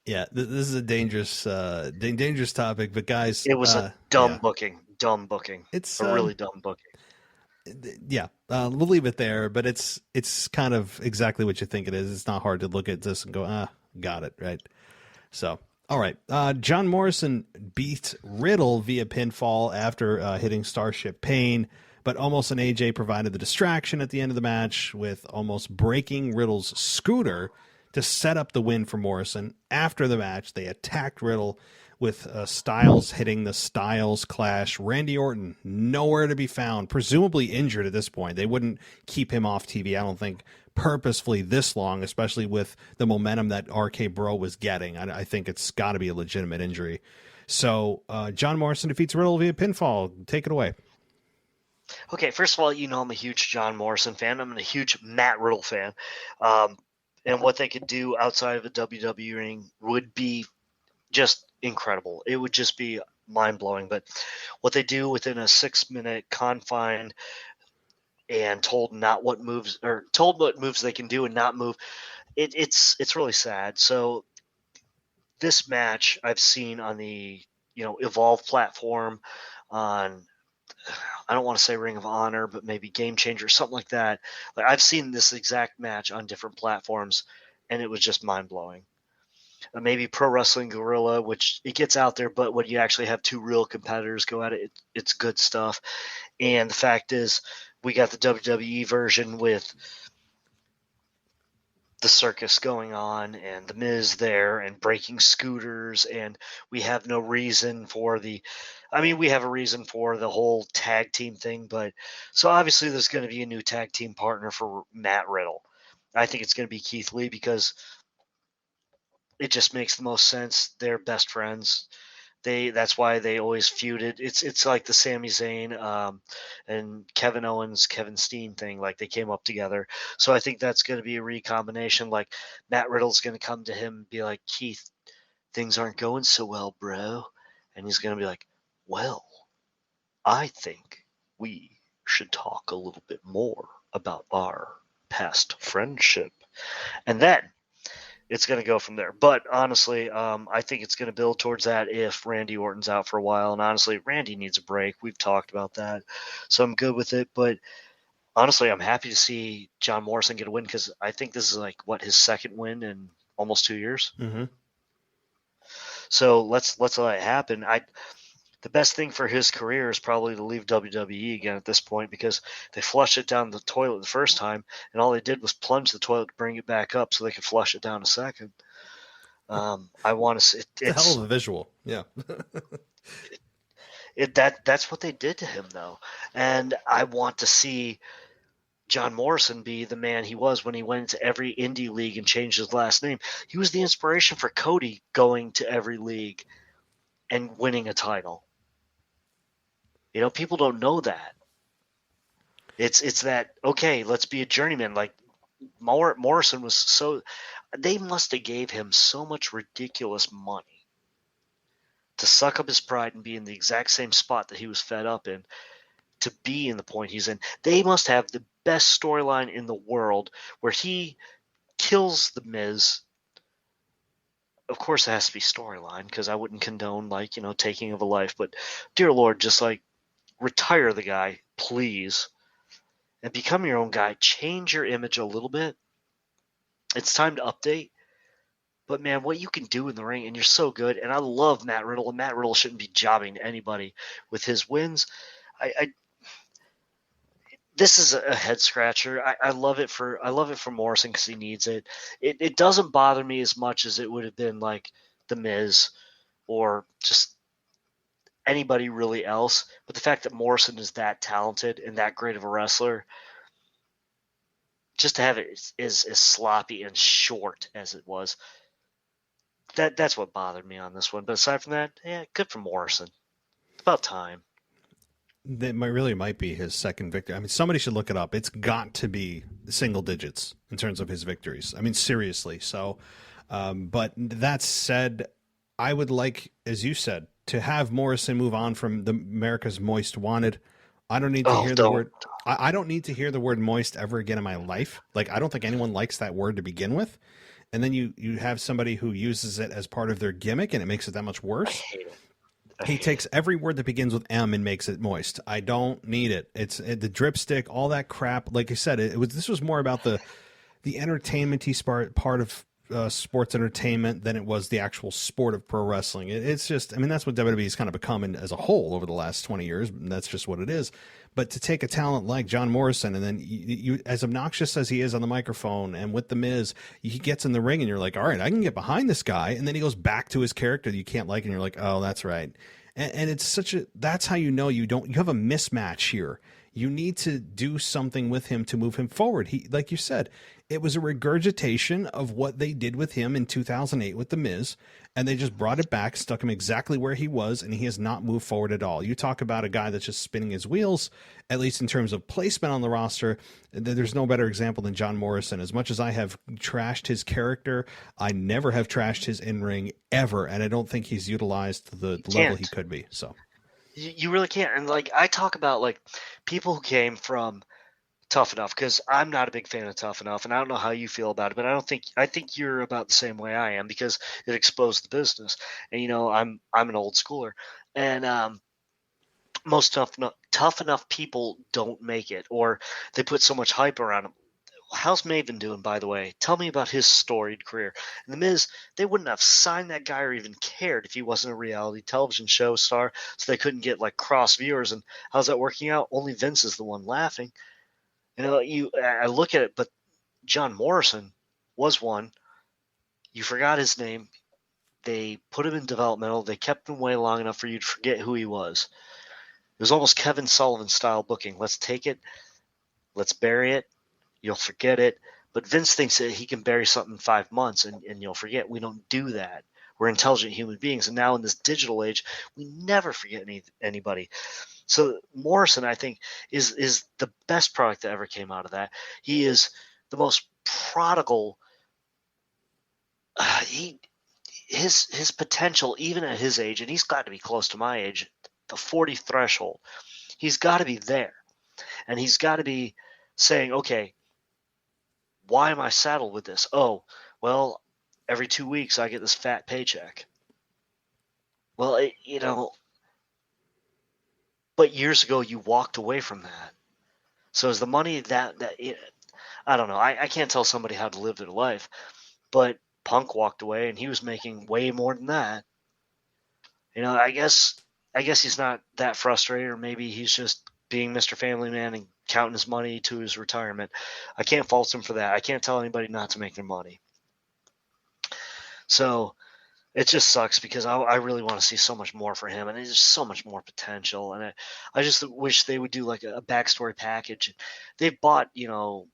Yeah, this is a dangerous topic, but guys, it was a dumb booking. It's a really dumb booking. Yeah, we'll leave it there, but it's kind of exactly what you think it is. It's not hard to look at this and go, got it, right? So, all right. John Morrison beat Riddle via pinfall after hitting Starship Pain, but Almost and AJ provided the distraction at the end of the match with Almost breaking Riddle's scooter to set up the win for Morrison. After the match, they attacked Riddle with Styles hitting the Styles Clash. Randy Orton, nowhere to be found, presumably injured at this point. They wouldn't keep him off TV, I don't think, purposefully this long, especially with the momentum that RK Bro was getting. I think it's got to be a legitimate injury. So John Morrison defeats Riddle via pinfall. Take it away. Okay, first of all, I'm a huge John Morrison fan. I'm a huge Matt Riddle fan. And what they could do outside of a WWE ring would be just incredible. It would just be mind-blowing. But what they do within a 6-minute confine and told what moves they can do and not move, it's really sad. So this match I've seen on the Evolve platform, on I don't want to say Ring of Honor, but maybe Game Changer, something like that. Like, I've seen this exact match on different platforms, and it was just mind-blowing. Maybe Pro Wrestling Guerrilla, which it gets out there, but when you actually have two real competitors go at it, it's good stuff. And the fact is, we got the WWE version with the circus going on and the Miz there and breaking scooters, and we have no reason for we have a reason for the whole tag team thing, but so obviously there's going to be a new tag team partner for Matt Riddle. I think it's going to be Keith Lee because it just makes the most sense. They're best friends. That's why they always feuded. It's like the Sami Zayn and Kevin Owens, Kevin Steen thing. Like, they came up together. So I think that's going to be a recombination. Like, Matt Riddle's going to come to him and be like, Keith, things aren't going so well, bro. And he's going to be like, well, I think we should talk a little bit more about our past friendship. And then it's going to go from there. But honestly, I think it's going to build towards that if Randy Orton's out for a while. And honestly, Randy needs a break. We've talked about that. So I'm good with it. But honestly, I'm happy to see John Morrison get a win because I think this is his second win in almost 2 years. Mm-hmm. So let's let it happen. The best thing for his career is probably to leave WWE again at this point because they flushed it down the toilet the first time, and all they did was plunge the toilet to bring it back up so they could flush it down a second. I want to see it's a hell of a visual. Yeah. That's what they did to him, though. And I want to see John Morrison be the man he was when he went into every indie league and changed his last name. He was the inspiration for Cody going to every league and winning a title. People don't know that. It's that, okay, let's be a journeyman. Like, Morrison was so They must have gave him so much ridiculous money to suck up his pride and be in the exact same spot that he was fed up in, to be in the point he's in. They must have the best storyline in the world where he kills the Miz. Of course, it has to be storyline, because I wouldn't condone, like, taking of a life. But dear Lord, just like retire the guy, please, and become your own guy. Change your image a little bit. It's time to update. But man, what you can do in the ring, and you're so good. And I love Matt Riddle, and Matt Riddle shouldn't be jobbing to anybody with his wins. This is a head scratcher. I love it for Morrison because he needs it. It doesn't bother me as much as it would have been like The Miz or just anybody really else. But the fact that Morrison is that talented and that great of a wrestler, just to have it is as sloppy and short as it was, that's what bothered me on this one. But aside from that, yeah, good for Morrison. It's about time. That might be his second victory. I mean, somebody should look it up. It's got to be single digits in terms of his victories. I mean, seriously. So, but that said, I would like, as you said, to have Morrison move on from the America's Most Wanted. I don't need to hear the word. I don't need to hear the word moist ever again in my life. Like, I don't think anyone likes that word to begin with. And then you have somebody who uses it as part of their gimmick, and it makes it that much worse. I hate it. He takes every word that begins with M and makes it moist. I don't need it. It's the dripstick, all that crap. Like I said, this was more about the entertainment-y part of sports entertainment than it was the actual sport of pro wrestling. It's just, I mean, that's what WWE has kind of become as a whole over the last 20 years. And that's just what it is. But to take a talent like John Morrison, and then you, as obnoxious as he is on the microphone and with the Miz, he gets in the ring and you're like, all right, I can get behind this guy. And then he goes back to his character that you can't like, and you're like, oh, that's right. And it's that's how you know you have a mismatch here. You need to do something with him to move him forward. He, like you said, it was a regurgitation of what they did with him in 2008 with The Miz, and they just brought it back, stuck him exactly where he was, and he has not moved forward at all. You talk about a guy that's just spinning his wheels, at least in terms of placement on the roster. There's no better example than John Morrison. As much as I have trashed his character, I never have trashed his in-ring ever, and I don't think he's utilized the level he could be. So you really can't. And like, I talk about like people who came from Tough Enough, because I'm not a big fan of Tough Enough, and I don't know how you feel about it, but I think you're about the same way I am, because it exposed the business. And I'm an old schooler, and most tough enough people don't make it, or they put so much hype around them. How's Maven doing, by the way? Tell me about his storied career. And The Miz, they wouldn't have signed that guy or even cared if he wasn't a reality television show star, so they couldn't get like cross viewers. And how's that working out? Only Vince is the one laughing. I look at it, but John Morrison was one. You forgot his name. They put him in developmental. They kept him away long enough for you to forget who he was. It was almost Kevin Sullivan style booking. Let's take it. Let's bury it. You'll forget it. But Vince thinks that he can bury something in 5 months and you'll forget. We don't do that. We're intelligent human beings. And now in this digital age, we never forget anybody. So Morrison, I think, is the best product that ever came out of that. He is the most prodigal. His potential, even at his age, and he's got to be close to my age, the 40 threshold, he's got to be there. And he's got to be saying, okay, why am I saddled with this? Oh, well, every 2 weeks I get this fat paycheck. Well, but years ago you walked away from that. So is the money I don't know. I can't tell somebody how to live their life, but Punk walked away and he was making way more than that. I guess he's not that frustrated, or maybe he's just being Mr. Family Man and counting his money to his retirement. I can't fault him for that. I can't tell anybody not to make their money. So it just sucks, because I really want to see so much more for him, and there's so much more potential. And I just wish they would do like a backstory package. They've bought,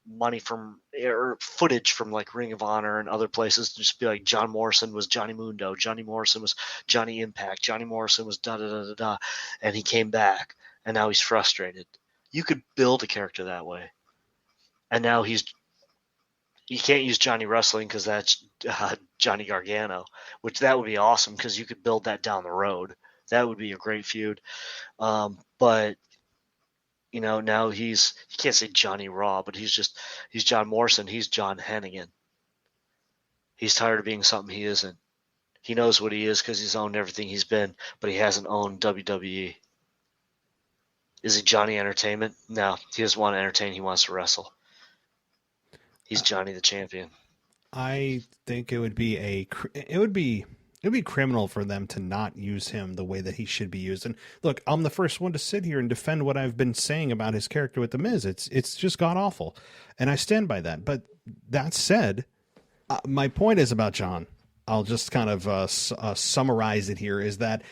money from, or footage from like Ring of Honor and other places to just be like, John Morrison was Johnny Mundo, Johnny Morrison was Johnny Impact, Johnny Morrison was da-da-da-da-da, and he came back, and now he's frustrated. You could build a character that way. And now You can't use Johnny Wrestling because that's Johnny Gargano, which that would be awesome because you could build that down the road. That would be a great feud. But now you can't say Johnny Raw, but he's John Morrison. He's John Hennigan. He's tired of being something he isn't. He knows what he is because he's owned everything he's been, but he hasn't owned WWE. Is he Johnny Entertainment? No, he doesn't want to entertain. He wants to wrestle. He's Johnny the Champion. I think it would be criminal for them to not use him the way that he should be used. And look, I'm the first one to sit here and defend what I've been saying about his character with The Miz. It's just god awful, and I stand by that. But that said, my point is about John. I'll just kind of summarize it here, is that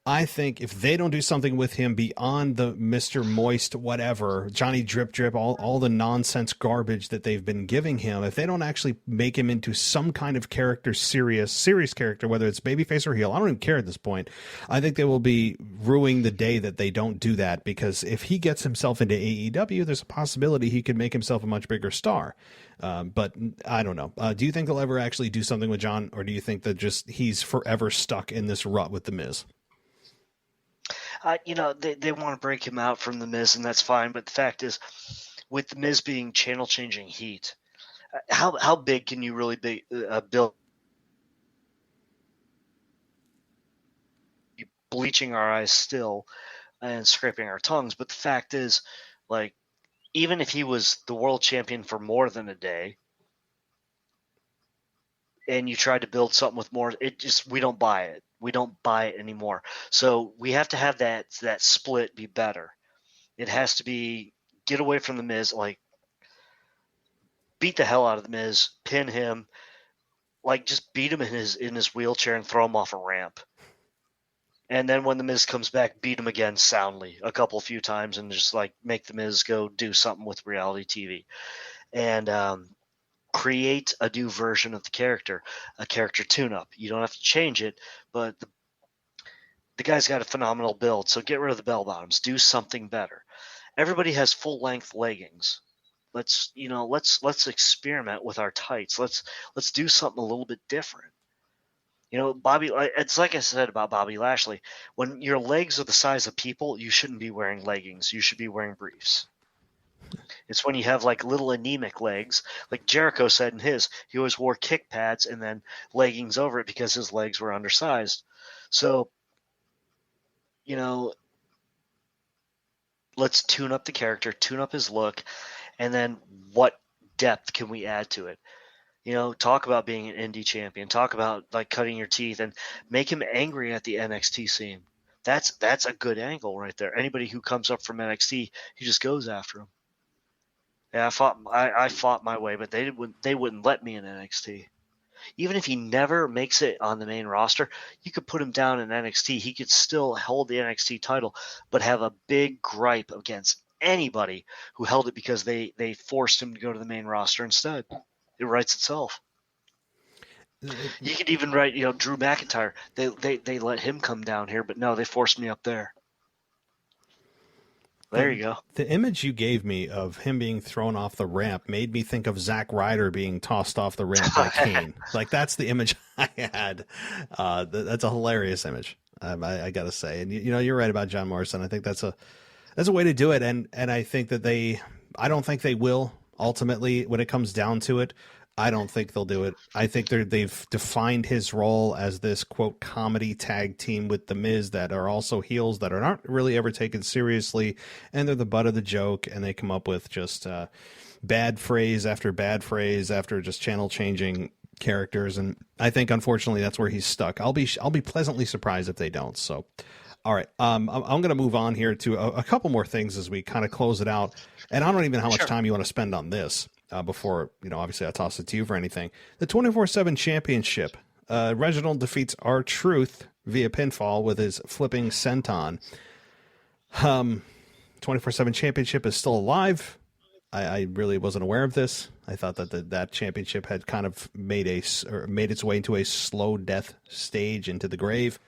I think if they don't do something with him beyond the Mr. Moist, whatever, Johnny Drip Drip, all the nonsense garbage that they've been giving him, if they don't actually make him into some kind of character, serious character, whether it's babyface or heel, I don't even care at this point. I think they will be ruining the day that they don't do that, because if he gets himself into AEW, there's a possibility he could make himself a much bigger star. But I don't know. Do you think they'll ever actually do something with John, or do you think that just he's forever stuck in this rut with The Miz? They want to break him out from The Miz, and that's fine. But the fact is, with The Miz being channel-changing heat, how big can you really build? Bleaching our eyes still and scraping our tongues. But the fact is, like, even if he was the world champion for more than a day, and you tried to build something with more, we don't buy it. We don't buy it anymore. So we have to have that split be better. It has to be get away from The Miz, like beat the hell out of The Miz, pin him, like just beat him in his wheelchair and throw him off a ramp. And then when The Miz comes back, beat him again soundly a few times, and just like make The Miz go do something with reality TV. And create a new version of the character, a character tune-up. You don't have to change it, but the guy's got a phenomenal build, so get rid of the bell bottoms. Do something better. Everybody has full-length leggings. Let's experiment with our tights. Let's do something a little bit different. Bobby, it's like I said about Bobby Lashley. When your legs are the size of people, you shouldn't be wearing leggings. You should be wearing briefs. It's when you have like little anemic legs, like Jericho said in his, he always wore kick pads and then leggings over it because his legs were undersized. So, let's tune up the character, tune up his look, and then what depth can we add to it? Talk about being an indie champion, talk about like cutting your teeth and make him angry at the NXT scene. That's a good angle right there. Anybody who comes up from NXT, he just goes after him. Yeah, I fought my way, but they wouldn't let me in NXT. Even if he never makes it on the main roster, you could put him down in NXT. He could still hold the NXT title, but have a big gripe against anybody who held it because they forced him to go to the main roster instead. It writes itself. You could even write, Drew McIntyre. They let him come down here, but no, they forced me up there. There you go. The image you gave me of him being thrown off the ramp made me think of Zack Ryder being tossed off the ramp by Kane. Like, that's the image I had. That's a hilarious image, I got to say. And, you're right about John Morrison. I think that's a way to do it. And I think that I don't think they will ultimately when it comes down to it. I don't think they'll do it. I think they've defined his role as this, quote, comedy tag team with The Miz that are also heels that aren't really ever taken seriously, and they're the butt of the joke, and they come up with just bad phrase after just channel-changing characters, and I think, unfortunately, that's where he's stuck. I'll be pleasantly surprised if they don't, so... All right, I'm going to move on here to a couple more things as we kind of close it out, and I don't even know how much time you want to spend on this. Before, obviously I toss it to you for anything. The 24/7 championship. Reginald defeats R-Truth via pinfall with his flipping senton. 24/7 championship is still alive. I really wasn't aware of this. I thought that championship had kind of made its way into a slow death stage into the grave.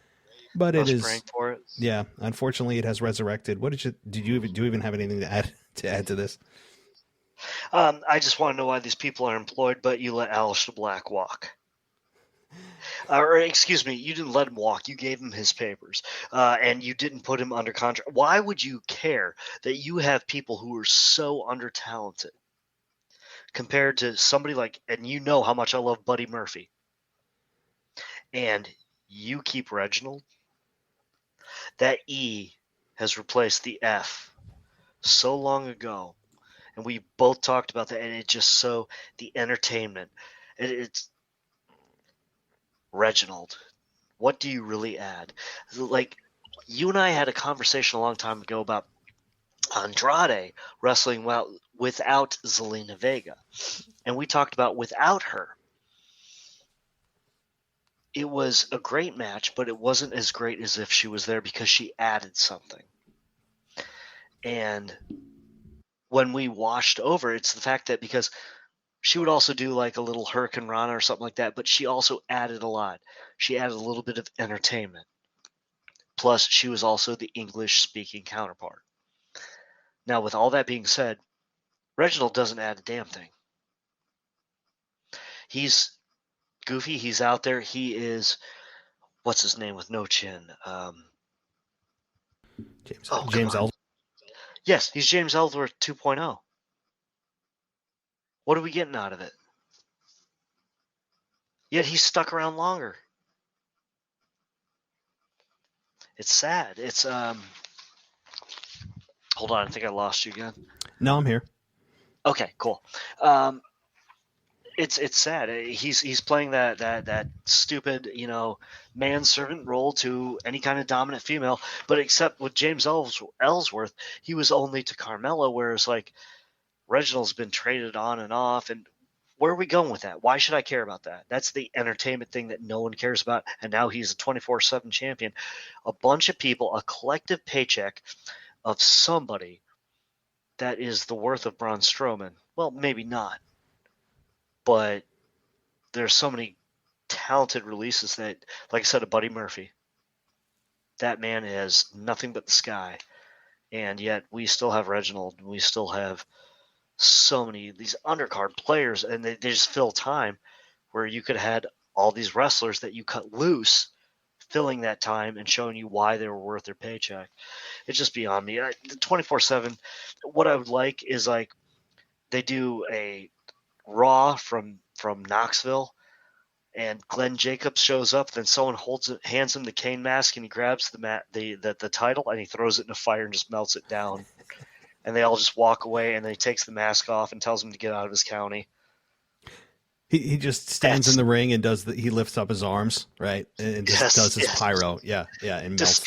But it is praying for it. Yeah, unfortunately it has resurrected. Do you even have anything to add to this? I just want to know why these people are employed, but you let Aleister Black walk. Or excuse me, you didn't let him walk. You gave him his papers, and you didn't put him under contract. Why would you care that you have people who are so under-talented compared to somebody like, and you know how much I love Buddy Murphy, and you keep Reginald? That E has replaced the F so long ago, and we both talked about that, and it just so the entertainment. It's Reginald. What do you really add? Like, you and I had a conversation a long time ago about Andrade wrestling without Zelina Vega, and we talked about without her. It was a great match, but it wasn't as great as if she was there because she added something. And when we washed over, it's the fact that because she would also do like a little Hurricane Rana or something like that, but she also added a lot. She added a little bit of entertainment. Plus, she was also the English-speaking counterpart. Now, with all that being said, Reginald doesn't add a damn thing. He's goofy. He's out there. He is, what's his name with no chin? James Ellsworth. Yes, he's James Ellsworth 2.0. What are we getting out of it? Yet he's stuck around longer. It's sad. It's hold on, I think I lost you again. No, I'm here. Okay, cool. It's sad. He's playing that stupid, manservant role to any kind of dominant female, but except with James Ellsworth, he was only to Carmella, whereas like Reginald's been traded on and off, and where are we going with that? Why should I care about that? That's the entertainment thing that no one cares about, and now he's a 24/7 champion. A bunch of people, a collective paycheck of somebody that is the worth of Braun Strowman. Well, maybe not, but there's so many talented releases that, like I said, a Buddy Murphy. That man has nothing but the sky, and yet we still have Reginald. We still have so many of these undercard players, and they just fill time where you could have had all these wrestlers that you cut loose filling that time and showing you why they were worth their paycheck. It's just beyond me. The 24/7, what I would like is like they do a Raw from Knoxville, and Glenn Jacobs shows up, then someone hands him the Kane mask, and he grabs the title and he throws it in a fire and just melts it down. And they all just walk away, and then he takes the mask off and tells him to get out of his county. He just stands in the ring and he lifts up his arms, right? And just does his pyro. Yeah. And just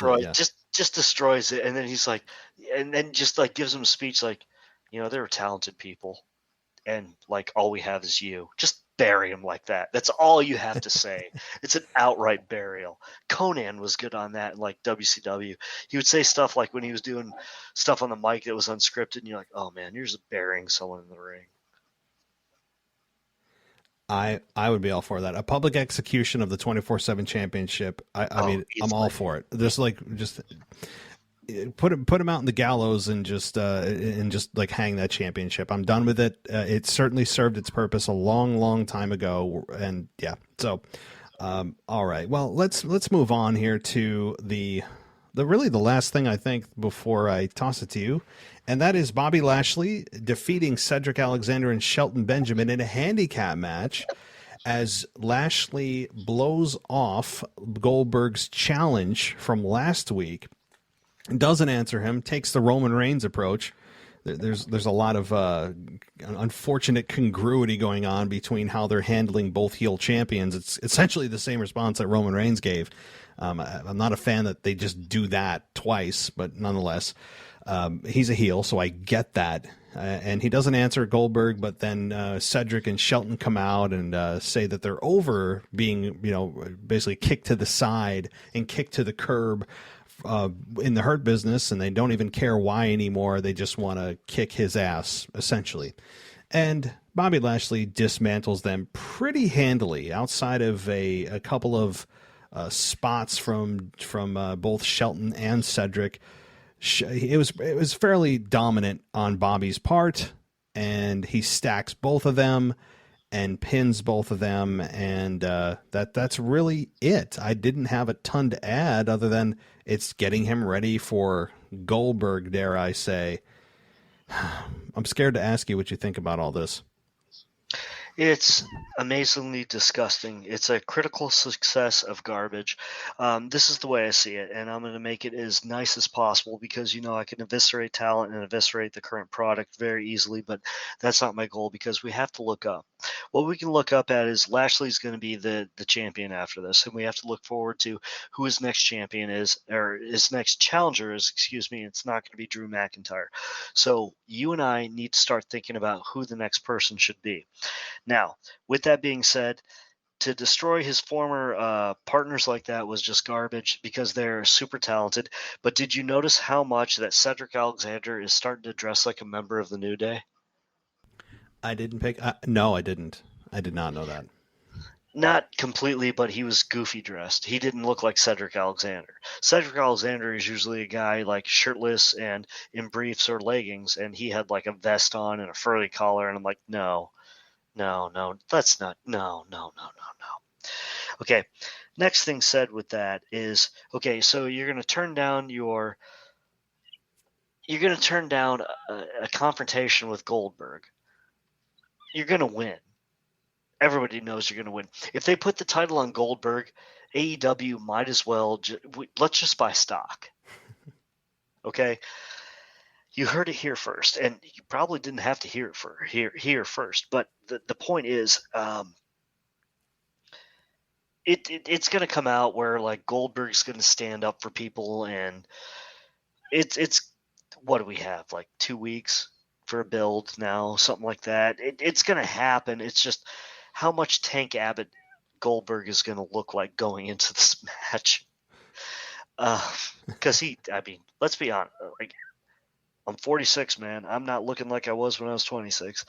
destroys it. And then he's like, and then just like gives him a speech like, they were talented people, and like all we have is you. Just bury him like that. That's all you have to say. It's an outright burial. Conan was good on that in like WCW. He would say stuff like when he was doing stuff on the mic that was unscripted, and you're like, oh man, you're just burying someone in the ring. I would be all for that. A public execution of the 24/7 championship. I mean, I'm all for it. Just put him out in the gallows and just like hang that championship. I'm done with it. It certainly served its purpose a long time ago. And yeah, so all right. Well, let's move on here to the last thing I think before I toss it to you, and that is Bobby Lashley defeating Cedric Alexander and Shelton Benjamin in a handicap match, as Lashley blows off Goldberg's challenge from last week. Doesn't answer him, takes the Roman Reigns approach. There's a lot of unfortunate congruity going on between how they're handling both heel champions. It's essentially the same response that Roman Reigns gave. I'm not a fan that they just do that twice, but nonetheless, he's a heel, so I get that. And he doesn't answer Goldberg, but then Cedric and Shelton come out and say that they're over being, basically kicked to the side and kicked to the curb in the Hurt Business, and they don't even care why anymore. They just want to kick his ass, essentially. And Bobby Lashley dismantles them pretty handily outside of a couple of spots from both Shelton and Cedric. It was fairly dominant on Bobby's part, and he stacks both of them and pins both of them, and that's really it. I didn't have a ton to add other than it's getting him ready for Goldberg, dare I say. I'm scared to ask you what you think about all this. It's amazingly disgusting. It's a critical success of garbage. This is the way I see it, and I'm going to make it as nice as possible because, I can eviscerate talent and eviscerate the current product very easily, but that's not my goal because we have to look up. What we can look up at is Lashley's going to be the champion after this, and we have to look forward to who his next champion is, or his next challenger is, It's not going to be Drew McIntyre. So you and I need to start thinking about who the next person should be. Now, with that being said, to destroy his former partners like that was just garbage because they're super talented. But did you notice how much that Cedric Alexander is starting to dress like a member of the New Day? I didn't pick. No, I didn't. I did not know that. Not completely, but he was goofy dressed. He didn't look like Cedric Alexander. Cedric Alexander is usually a guy like shirtless and in briefs or leggings, and he had like a vest on and a furry collar, and I'm like, no, that's not, no. Okay, next thing said with that is, okay, so you're going to turn down a confrontation with Goldberg. You're going to win. Everybody knows you're going to win. If they put the title on Goldberg, AEW might as well let's just buy stock. Okay? You heard it here first, and you probably didn't have to hear it here first. But the point is, it's going to come out where like Goldberg's going to stand up for people, and it's what do we have, like 2 weeks for a build now, something like that. It's going to happen. It's just how much Tank Abbott Goldberg is going to look like going into this match. Because let's be honest, like, I'm 46, man. I'm not looking like I was when I was 26.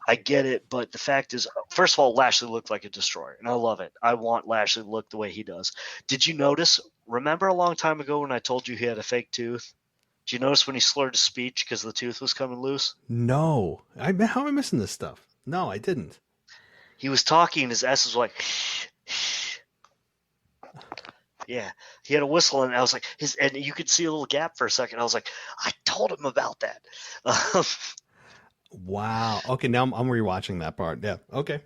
I get it, but the fact is, first of all, Lashley looked like a destroyer, and I love it. I want Lashley to look the way he does. Did you notice, remember a long time ago when I told you he had a fake tooth? Did you notice when he slurred his speech because the tooth was coming loose? No. How am I missing this stuff? No, I didn't. He was talking, and his S was like, yeah. He had a whistle, and I was like, and you could see a little gap for a second. I was like, I told him about that. Wow. Okay, now I'm rewatching that part. Yeah. Okay.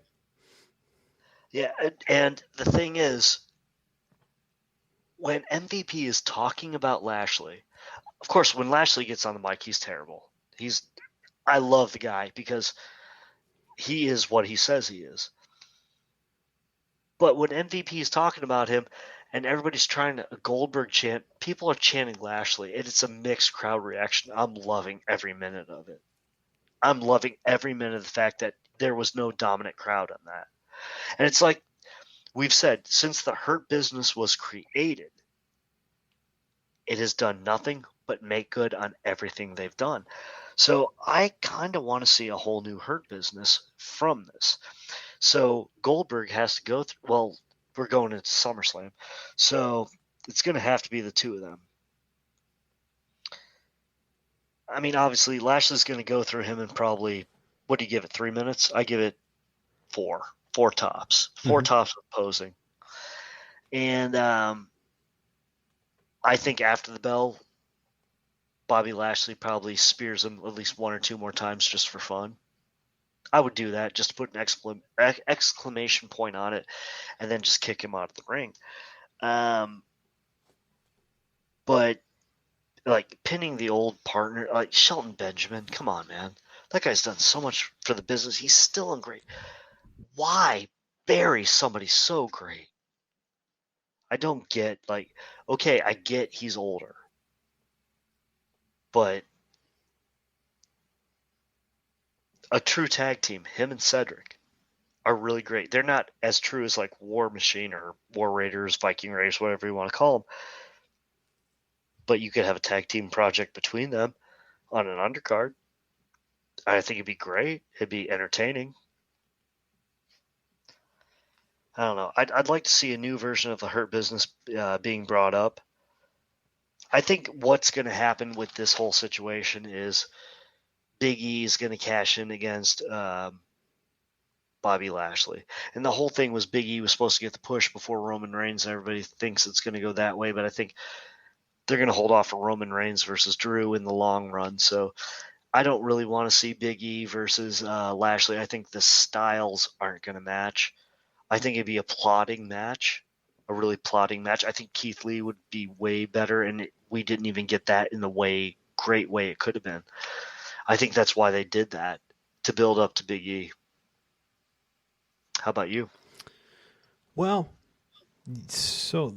Yeah, and the thing is, when MVP is talking about Lashley, of course, when Lashley gets on the mic, he's terrible. I love the guy because he is what he says he is. But when MVP is talking about him and everybody's trying to Goldberg chant, people are chanting Lashley, and it's a mixed crowd reaction. I'm loving every minute of it. I'm loving every minute of the fact that there was no dominant crowd on that. And it's like we've said, since the Hurt Business was created, it has done nothing but make good on everything they've done. So I kind of want to see a whole new Hurt Business from this. So Goldberg has to go through, well, we're going into SummerSlam, so it's going to have to be the two of them. I mean, obviously, Lashley's going to go through him in probably, what do you give it, 3 minutes? I give it 4 tops. 4 tops of posing. And I think after the bell, Bobby Lashley probably spears him at least 1 or 2 more times just for fun. I would do that, just to put an exclamation point on it, and then just kick him out of the ring. But like pinning the old partner, like Shelton Benjamin, come on, man. That guy's done so much for the business. He's still in great. Why bury somebody so great? I don't get, like, okay, I get he's older. But a true tag team, him and Cedric, are really great. They're not as true as like War Machine or War Raiders, Viking Raiders, whatever you want to call them. But you could have a tag team project between them on an undercard. I think it'd be great. It'd be entertaining. I don't know. I'd like to see a new version of the Hurt Business being brought up. I think what's going to happen with this whole situation is Big E is going to cash in against Bobby Lashley. And the whole thing was Big E was supposed to get the push before Roman Reigns. Everybody thinks it's going to go that way, but I think they're going to hold off for Roman Reigns versus Drew in the long run. So I don't really want to see Big E versus Lashley. I think the styles aren't going to match. I think it'd be a plotting match, a really plotting match. I think Keith Lee would be way better, and we didn't even get that in the great way it could have been. I think that's why they did that, to build up to Big E. How about you? Well, so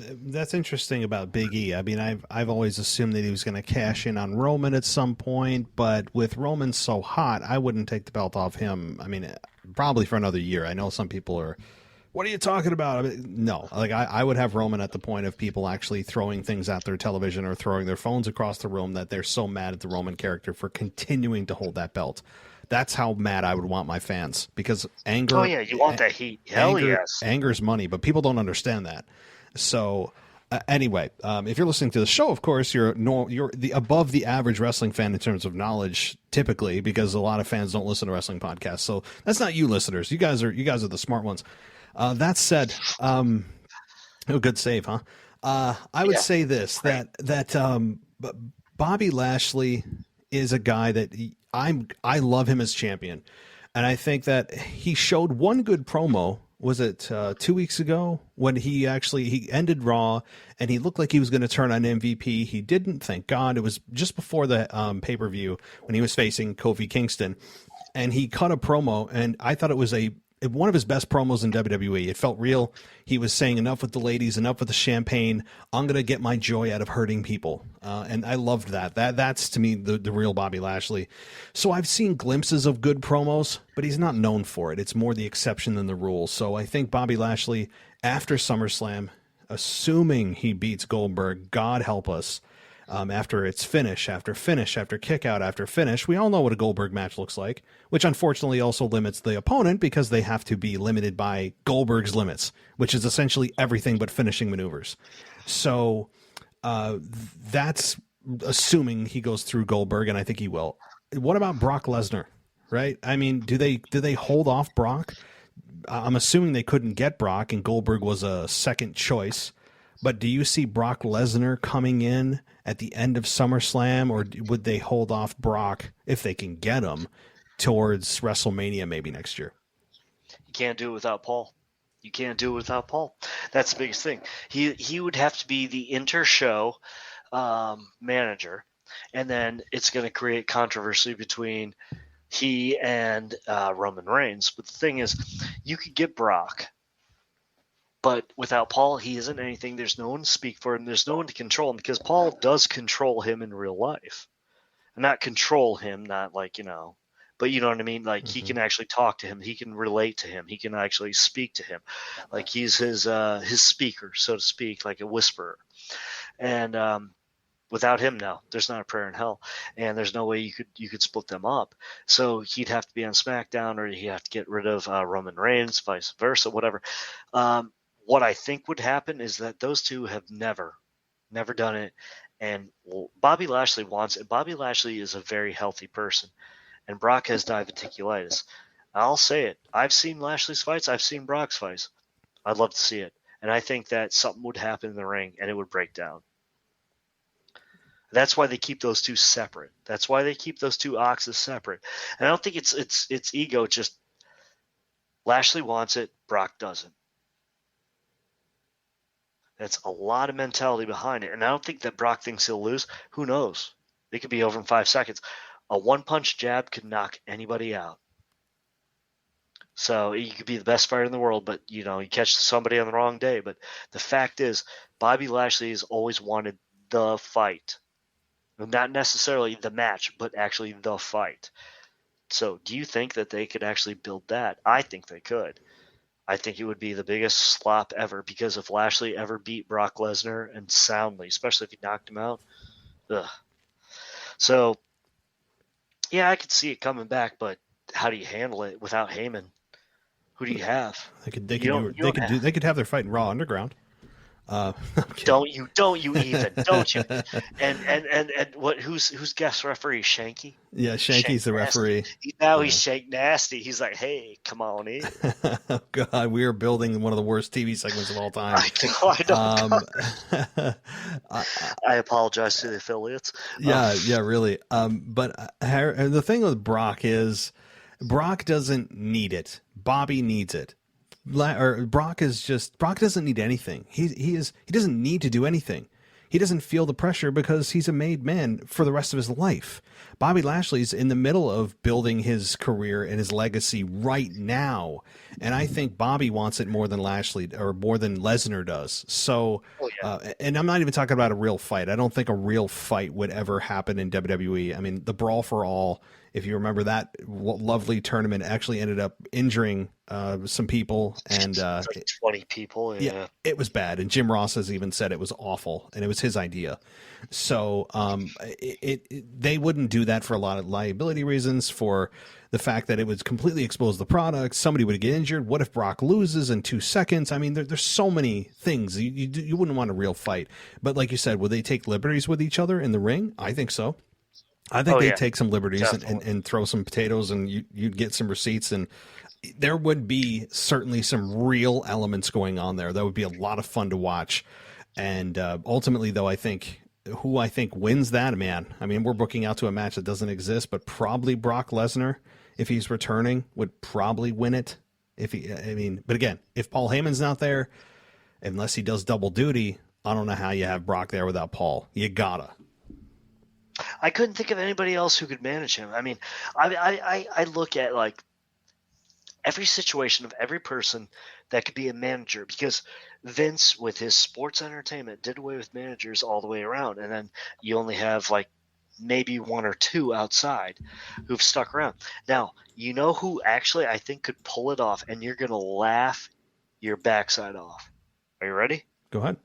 that's interesting about Big E. I mean, I've always assumed that he was going to cash in on Roman at some point, but with Roman so hot, I wouldn't take the belt off him. I mean, probably for another year. I know some people are, what are you talking about? I mean, no, like I would have Roman at the point of people actually throwing things at their television or throwing their phones across the room that they're so mad at the Roman character for continuing to hold that belt. That's how mad I would want my fans, because anger. Oh yeah, you want that heat? Hell yes. Anger's money, but people don't understand that. So anyway, if you're listening to the show, of course, you're the above the average wrestling fan in terms of knowledge, typically, because a lot of fans don't listen to wrestling podcasts. So that's not you, listeners. You guys are the smart ones. That said, good save, huh? I would say this, that Bobby Lashley is a guy that I love him as champion, and I think that he showed one good promo. Was it 2 weeks ago when he ended Raw and he looked like he was going to turn on MVP? He didn't, thank God. It was just before the pay-per-view when he was facing Kofi Kingston, and he cut a promo, and I thought it was one of his best promos in WWE. It felt real. He was saying, enough with the ladies, enough with the champagne. I'm going to get my joy out of hurting people. And I loved that. That's, to me, the real Bobby Lashley. So I've seen glimpses of good promos, but he's not known for it. It's more the exception than the rule. So I think Bobby Lashley, after SummerSlam, assuming he beats Goldberg, God help us, after it's finish, after kick out, after finish. We all know what a Goldberg match looks like, which unfortunately also limits the opponent because they have to be limited by Goldberg's limits, which is essentially everything but finishing maneuvers. So that's assuming he goes through Goldberg, and I think he will. What about Brock Lesnar, right? I mean, do they hold off Brock? I'm assuming they couldn't get Brock, and Goldberg was a second choice. But do you see Brock Lesnar coming in at the end of SummerSlam, or would they hold off Brock, if they can get him, towards WrestleMania maybe next year? You can't do it without Paul. You can't do it without Paul. That's the biggest thing. He would have to be the inter-show manager, and then it's going to create controversy between he and Roman Reigns. But the thing is, you could get Brock, but without Paul, he isn't anything. There's no one to speak for him. There's no one to control him, because Paul does control him in real life. And not control him, not like, but you know what I mean? Like, he can actually talk to him. He can relate to him. He can actually speak to him. Like, he's his speaker, so to speak, like a whisperer. And without him, no, there's not a prayer in hell. And there's no way you could split them up. So he'd have to be on SmackDown, or he'd have to get rid of Roman Reigns, vice versa, whatever. What I think would happen is that those two have never done it. And Bobby Lashley wants it. Bobby Lashley is a very healthy person, and Brock has diverticulitis. I'll say it. I've seen Lashley's fights. I've seen Brock's fights. I'd love to see it. And I think that something would happen in the ring, and it would break down. That's why they keep those two separate. That's why they keep those two oxes separate. And I don't think it's ego. Just Lashley wants it. Brock doesn't. That's a lot of mentality behind it. And I don't think that Brock thinks he'll lose. Who knows? It could be over in 5 seconds. A one-punch jab could knock anybody out. So you could be the best fighter in the world, but, you catch somebody on the wrong day. But the fact is, Bobby Lashley has always wanted the fight. Not necessarily the match, but actually the fight. So do you think that they could actually build that? I think they could. I think it would be the biggest slop ever, because if Lashley ever beat Brock Lesnar, and soundly, especially if he knocked him out, So, yeah, I could see it coming back, but how do you handle it without Heyman? Who do you have? They could have their fight in Raw Underground. Don't you even, don't you? And what? Who's guest referee? Shanky. Yeah, Shanky's the referee. He's Shank Nasty. He's like, hey, come on in. Oh God, we are building one of the worst TV segments of all time. I know. I apologize to the affiliates. Yeah, really. But the thing with Brock is, Brock doesn't need it. Bobby needs it. Brock doesn't need anything. He doesn't need to do anything. He doesn't feel the pressure because he's a made man for the rest of his life. Bobby Lashley's in the middle of building his career and his legacy right now. And I think Bobby wants it more than Lashley or more than Lesnar does. So, and I'm not even talking about a real fight. I don't think a real fight would ever happen in WWE. I mean, the Brawl for All, if you remember that lovely tournament, actually ended up injuring some people and like 20 people. Yeah, it was bad. And Jim Ross has even said it was awful, and it was his idea. So they wouldn't do that for a lot of liability reasons, for the fact that it would completely expose the product. Somebody would get injured. What if Brock loses in 2 seconds? I mean, there's so many things. You wouldn't want a real fight. But like you said, would they take liberties with each other in the ring? I think so. I think they'd take some liberties and throw some potatoes, and you'd get some receipts, and there would be certainly some real elements going on there. That would be a lot of fun to watch. And ultimately, though, I think wins that, man. I mean, we're booking out to a match that doesn't exist, but probably Brock Lesnar, if he's returning, would probably win it. But again, if Paul Heyman's not there, unless he does double duty, I don't know how you have Brock there without Paul. You gotta. I couldn't think of anybody else who could manage him. I mean, I look at like every situation of every person that could be a manager, because Vince with his sports entertainment did away with managers all the way around. And then you only have like maybe 1 or 2 outside who've stuck around. Now, you know who actually I think could pull it off, and you're going to laugh your backside off. Are you ready? Go ahead.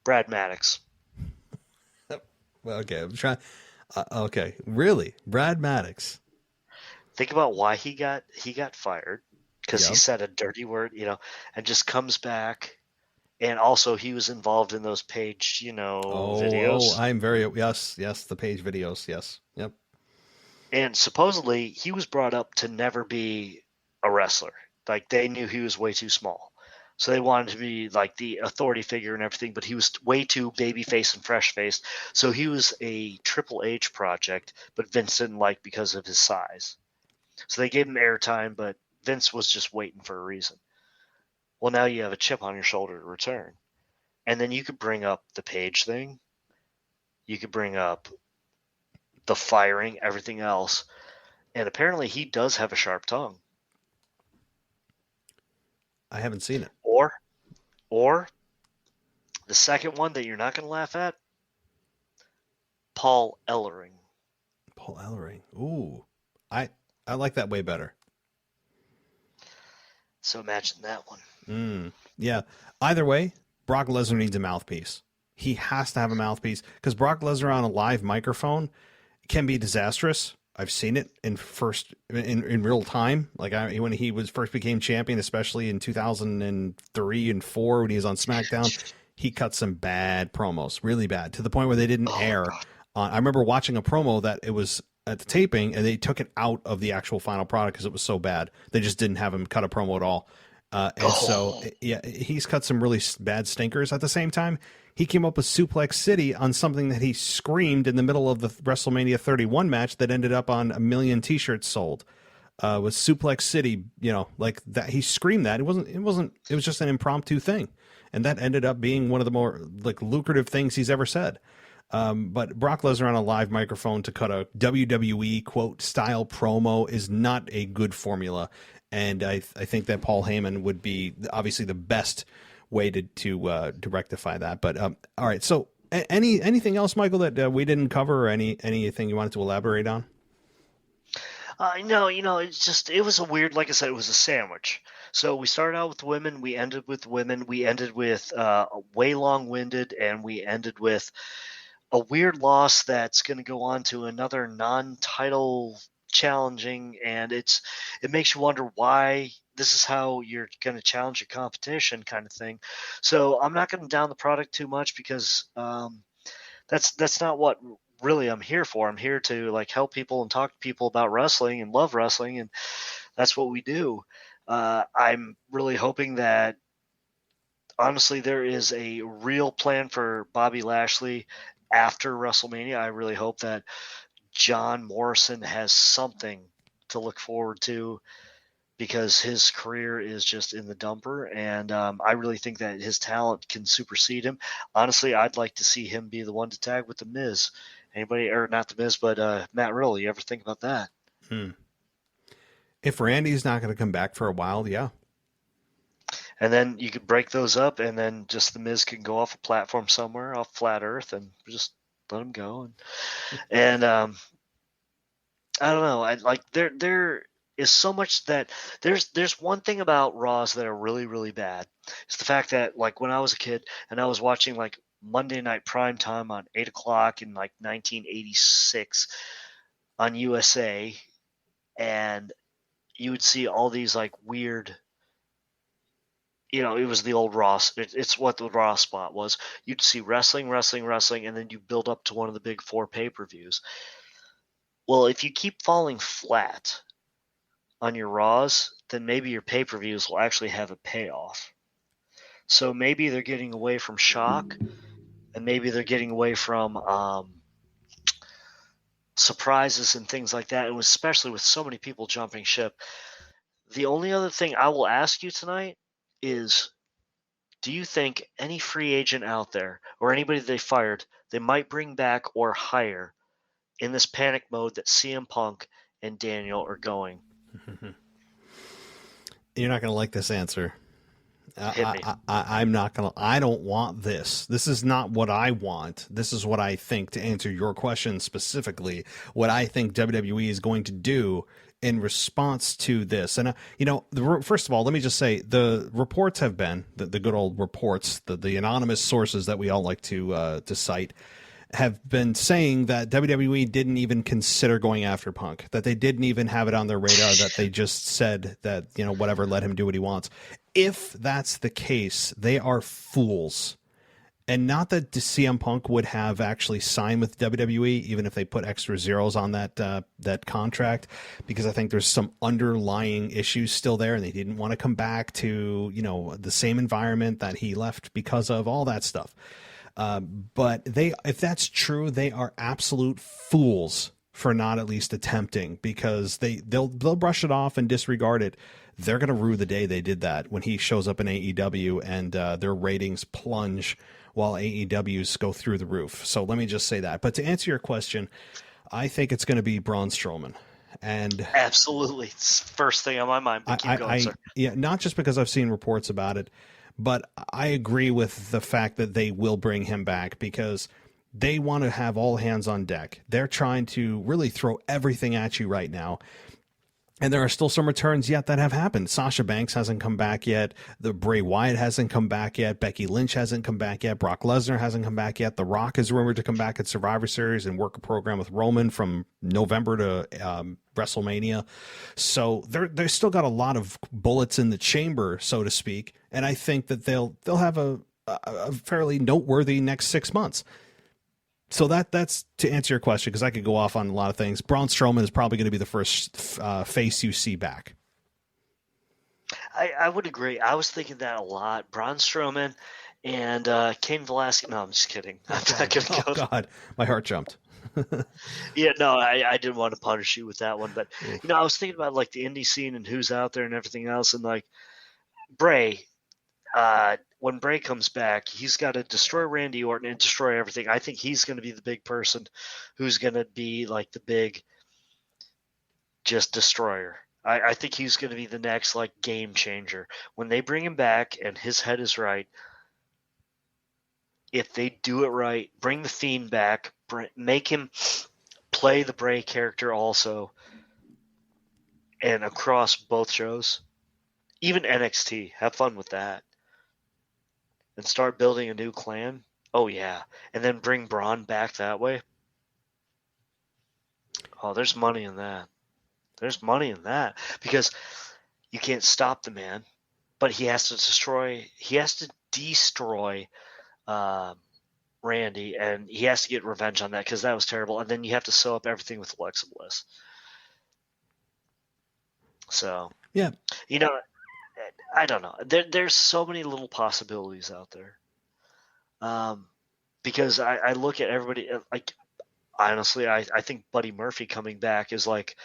Brad Maddox. Well, okay, I'm trying. Okay, really, Brad Maddox. Think about why he got fired, because he said a dirty word, and just comes back. And also, he was involved in those Page, videos. Oh, I'm very yes, the Page videos, yes, yep. And supposedly, he was brought up to never be a wrestler. Like, they knew he was way too small. So they wanted to be like the authority figure and everything, but he was way too babyface and fresh-faced. So he was a Triple H project, but Vince didn't like because of his size. So they gave him airtime, but Vince was just waiting for a reason. Well, now you have a chip on your shoulder to return. And then you could bring up the Page thing. You could bring up the firing, everything else. And apparently he does have a sharp tongue. I haven't seen it. Or the second one that you're not going to laugh at, Paul Ellering. Paul Ellering. Ooh. I like that way better. So imagine that one. Yeah. Either way, Brock Lesnar needs a mouthpiece. He has to have a mouthpiece, because Brock Lesnar on a live microphone can be disastrous. I've seen it in real time. Like when he first became champion, especially in 2003 and 4 when he was on SmackDown, he cut some bad promos, really bad, to the point where they didn't air. I remember watching a promo that it was at the taping, and they took it out of the actual final product because it was so bad. They just didn't have him cut a promo at all. So he's cut some really bad stinkers. At the same time, he came up with Suplex City on something that he screamed in the middle of the WrestleMania 31 match that ended up on 1 million t-shirts sold. With Suplex City, like that, he screamed that. It was just an impromptu thing. And that ended up being one of the more like lucrative things he's ever said. But Brock Lesnar on a live microphone to cut a WWE quote style promo is not a good formula. And I think that Paul Heyman would be obviously the best way to rectify that. But all right. So anything else, Michael, that we didn't cover, or anything you wanted to elaborate on? No, it was a weird, like I said, it was a sandwich. So we started out with women, we ended with women, we ended with way long-winded, and we ended with a weird loss that's going to go on to another non-title challenging, and it makes you wonder why this is how you're going to challenge your competition, kind of thing. So I'm not going to down the product too much, because that's not what really I'm here for. I'm here to like help people and talk to people about wrestling and love wrestling, and that's what we do. I'm really hoping that, honestly, there is a real plan for Bobby Lashley after WrestleMania. I really hope that John Morrison has something to look forward to, because his career is just in the dumper, and I really think that his talent can supersede him. Honestly, I'd like to see him be the one to tag with The Miz. Anybody, or not The Miz, but Matt Riddle. You ever think about that? If Randy's not going to come back for a while, yeah. And then you could break those up, and then just The Miz can go off a platform somewhere off flat Earth and just let him go. And I don't know. I like there is so much that there's one thing about Raws that are really, really bad. It's the fact that, like, when I was a kid and I was watching like Monday Night Prime Time on 8 o'clock in like 1986 on USA, and you would see all these like weird, it was the old Raw. It's what the Raw spot was. You'd see wrestling, and then you build up to one of the big 4 pay-per-views. Well, if you keep falling flat on your Raws, then maybe your pay-per-views will actually have a payoff. So maybe they're getting away from shock, and maybe they're getting away from surprises and things like that, and especially with so many people jumping ship. The only other thing I will ask you tonight is, do you think any free agent out there, or anybody they fired, they might bring back or hire in this panic mode that CM Punk and Daniel are going? You're not going to like this answer. Hit me. I'm not going to. I don't want this. This is not what I want. This is what I think, to answer your question specifically, what I think WWE is going to do in response to this. And, first of all, let me just say, the reports have been, the good old reports, the anonymous sources that we all like to cite, have been saying that WWE didn't even consider going after Punk, that they didn't even have it on their radar, that they just said that, whatever, let him do what he wants. If that's the case, they are fools. And not that CM Punk would have actually signed with WWE, even if they put extra zeros on that contract, because I think there's some underlying issues still there, and they didn't want to come back to, the same environment that he left because of, all that stuff. But if that's true, they are absolute fools for not at least attempting, because they'll brush it off and disregard it. They're going to rue the day they did that when he shows up in AEW and their ratings plunge while AEWs go through the roof. So let me just say that. But to answer your question, I think it's going to be Braun Strowman. And absolutely, it's first thing on my mind. But keep going, sir. Yeah, not just because I've seen reports about it, but I agree with the fact that they will bring him back, because they want to have all hands on deck. They're trying to really throw everything at you right now. And there are still some returns yet that have happened. Sasha Banks hasn't come back yet. The Bray Wyatt hasn't come back yet. Becky Lynch hasn't come back yet. Brock Lesnar hasn't come back yet. The Rock is rumored to come back at Survivor Series and work a program with Roman from November to WrestleMania. So they're still got a lot of bullets in the chamber, so to speak. And I think that they'll have a fairly noteworthy next 6 months. So that's to answer your question, because I could go off on a lot of things. Braun Strowman is probably going to be the first face you see back. I would agree. I was thinking that a lot. Braun Strowman and Cain Velasquez. No, I'm just kidding. I'm not going to go. Oh, God. My heart jumped. Yeah, no, I didn't want to punish you with that one. But, I was thinking about like the indie scene and who's out there and everything else. And like Bray, when Bray comes back, he's got to destroy Randy Orton and destroy everything. I think he's going to be the big person who's going to be like the big just destroyer. I think he's going to be the next like game changer. When they bring him back and his head is right, if they do it right, bring the Fiend back, make him play the Bray character also, and across both shows, even NXT, have fun with that. And start building a new clan. Oh, yeah. And then bring Braun back that way. Oh, there's money in that. There's money in that because you can't stop the man, but he has to destroy Randy, and he has to get revenge on that because that was terrible. And then you have to sew up everything with Alexa Bliss. So, Yeah. you know, I don't know. There's so many little possibilities out there. Because I look at everybody, like, honestly, I think Buddy Murphy coming back is like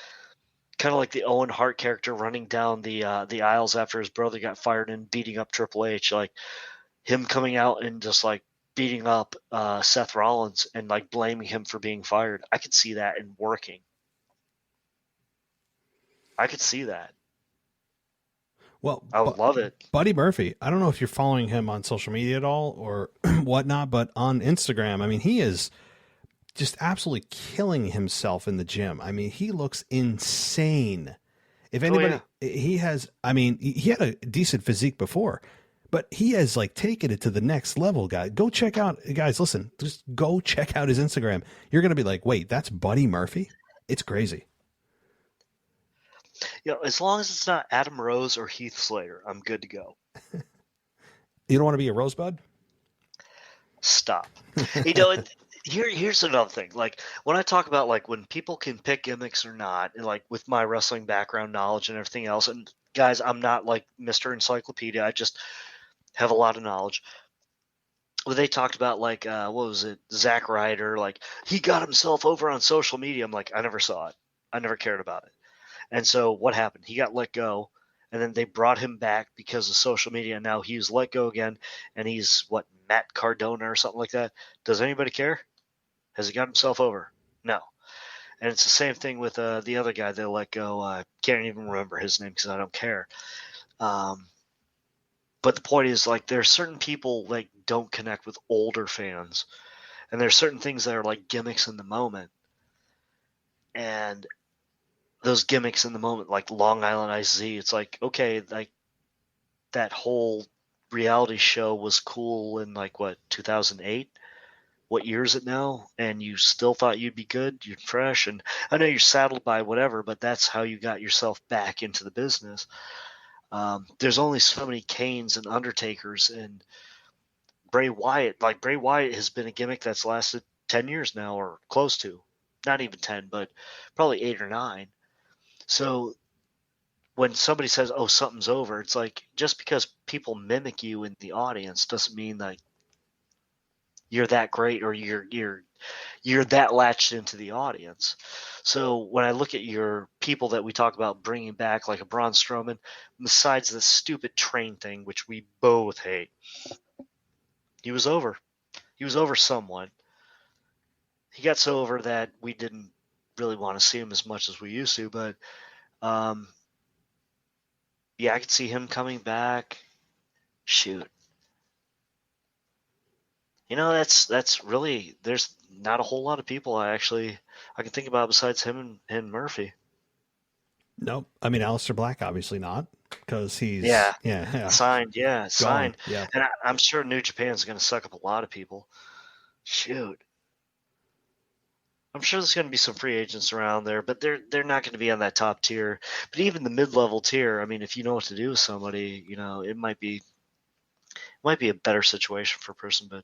kind of like the Owen Hart character running down the aisles after his brother got fired and beating up Triple H. Like him coming out and just like beating up Seth Rollins and like blaming him for being fired. I could see that and working. I could see that. Well, I would love it. Buddy Murphy, I don't know if you're following him on social media at all or whatnot, but on Instagram, I mean, he is just absolutely killing himself in the gym. I mean, he looks insane. If anybody, he has, I mean, he had a decent physique before, but he has like taken it to the next level, guys. Go check out, guys, listen, just go check out his Instagram. You're going to be like, wait, that's Buddy Murphy? It's crazy. You know, as long as it's not Adam Rose or Heath Slater, I'm good to go. You don't want to be a rosebud? Stop. You know, here's another thing. Like when I talk about like when people can pick gimmicks or not, and like with my wrestling background knowledge and everything else, and guys, I'm not like Mr. Encyclopedia. I just have a lot of knowledge. Well, they talked about like what was it, Zack Ryder? Like he got himself over on social media. I'm like, I never saw it. I never cared about it. And so what happened? He got let go, and then they brought him back because of social media. And now he's let go again, and he's what, Matt Cardona or something like that. Does anybody care? Has he got himself over? No. And it's the same thing with the other guy they let go. I can't even remember his name because I don't care. But the point is, like, there are certain people like don't connect with older fans, and there's certain things that are like gimmicks in the moment, and those gimmicks in the moment, like Long Island IZ, it's like, okay, like that whole reality show was cool in like what, 2008? What year is it now? And you still thought you'd be good, you're fresh, and I know you're saddled by whatever, but that's how you got yourself back into the business. There's only so many Kanes and Undertakers and Bray Wyatt. Like Bray Wyatt has been a gimmick that's lasted 10 years now, or close to. Not even 10, but probably 8 or 9. So when somebody says, oh, something's over, it's like just because people mimic you in the audience doesn't mean like you're that great or you're that latched into the audience. So when I look at your people that we talk about bringing back, like a Braun Strowman, besides the stupid train thing, which we both hate, he was over. He was over somewhat. He got so over that we didn't really want to see him as much as we used to, but yeah, I could see him coming back. Shoot. You know, that's really, there's not a whole lot of people I can think about besides him and Murphy. Nope. I mean, Aleister Black, obviously not, because he's signed. Yeah, signed. Yeah. And I'm sure New Japan's going to suck up a lot of people. Shoot. I'm sure there's going to be some free agents around there, but they're not going to be on that top tier. But even the mid-level tier, I mean, if you know what to do with somebody, you know, it might be a better situation for a person. But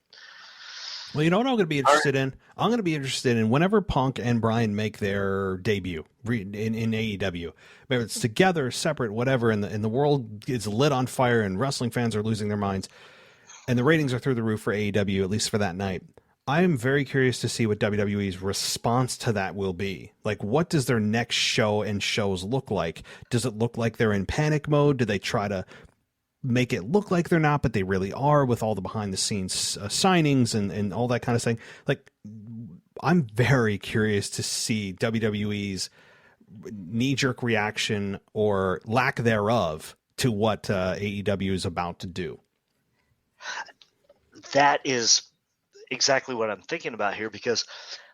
well, you know what I'm going to be interested in? I'm going to be interested in whenever Punk and Bryan make their debut in AEW. Whether it's together, separate, whatever, and the world is lit on fire and wrestling fans are losing their minds, and the ratings are through the roof for AEW, at least for that night. I am very curious to see what WWE's response to that will be. Like, what does their next show and shows look like? Does it look like they're in panic mode? Do they try to make it look like they're not, but they really are, with all the behind the scenes signings and all that kind of thing? Like, I'm very curious to see WWE's knee-jerk reaction or lack thereof to what AEW is about to do. That is exactly what I'm thinking about here, because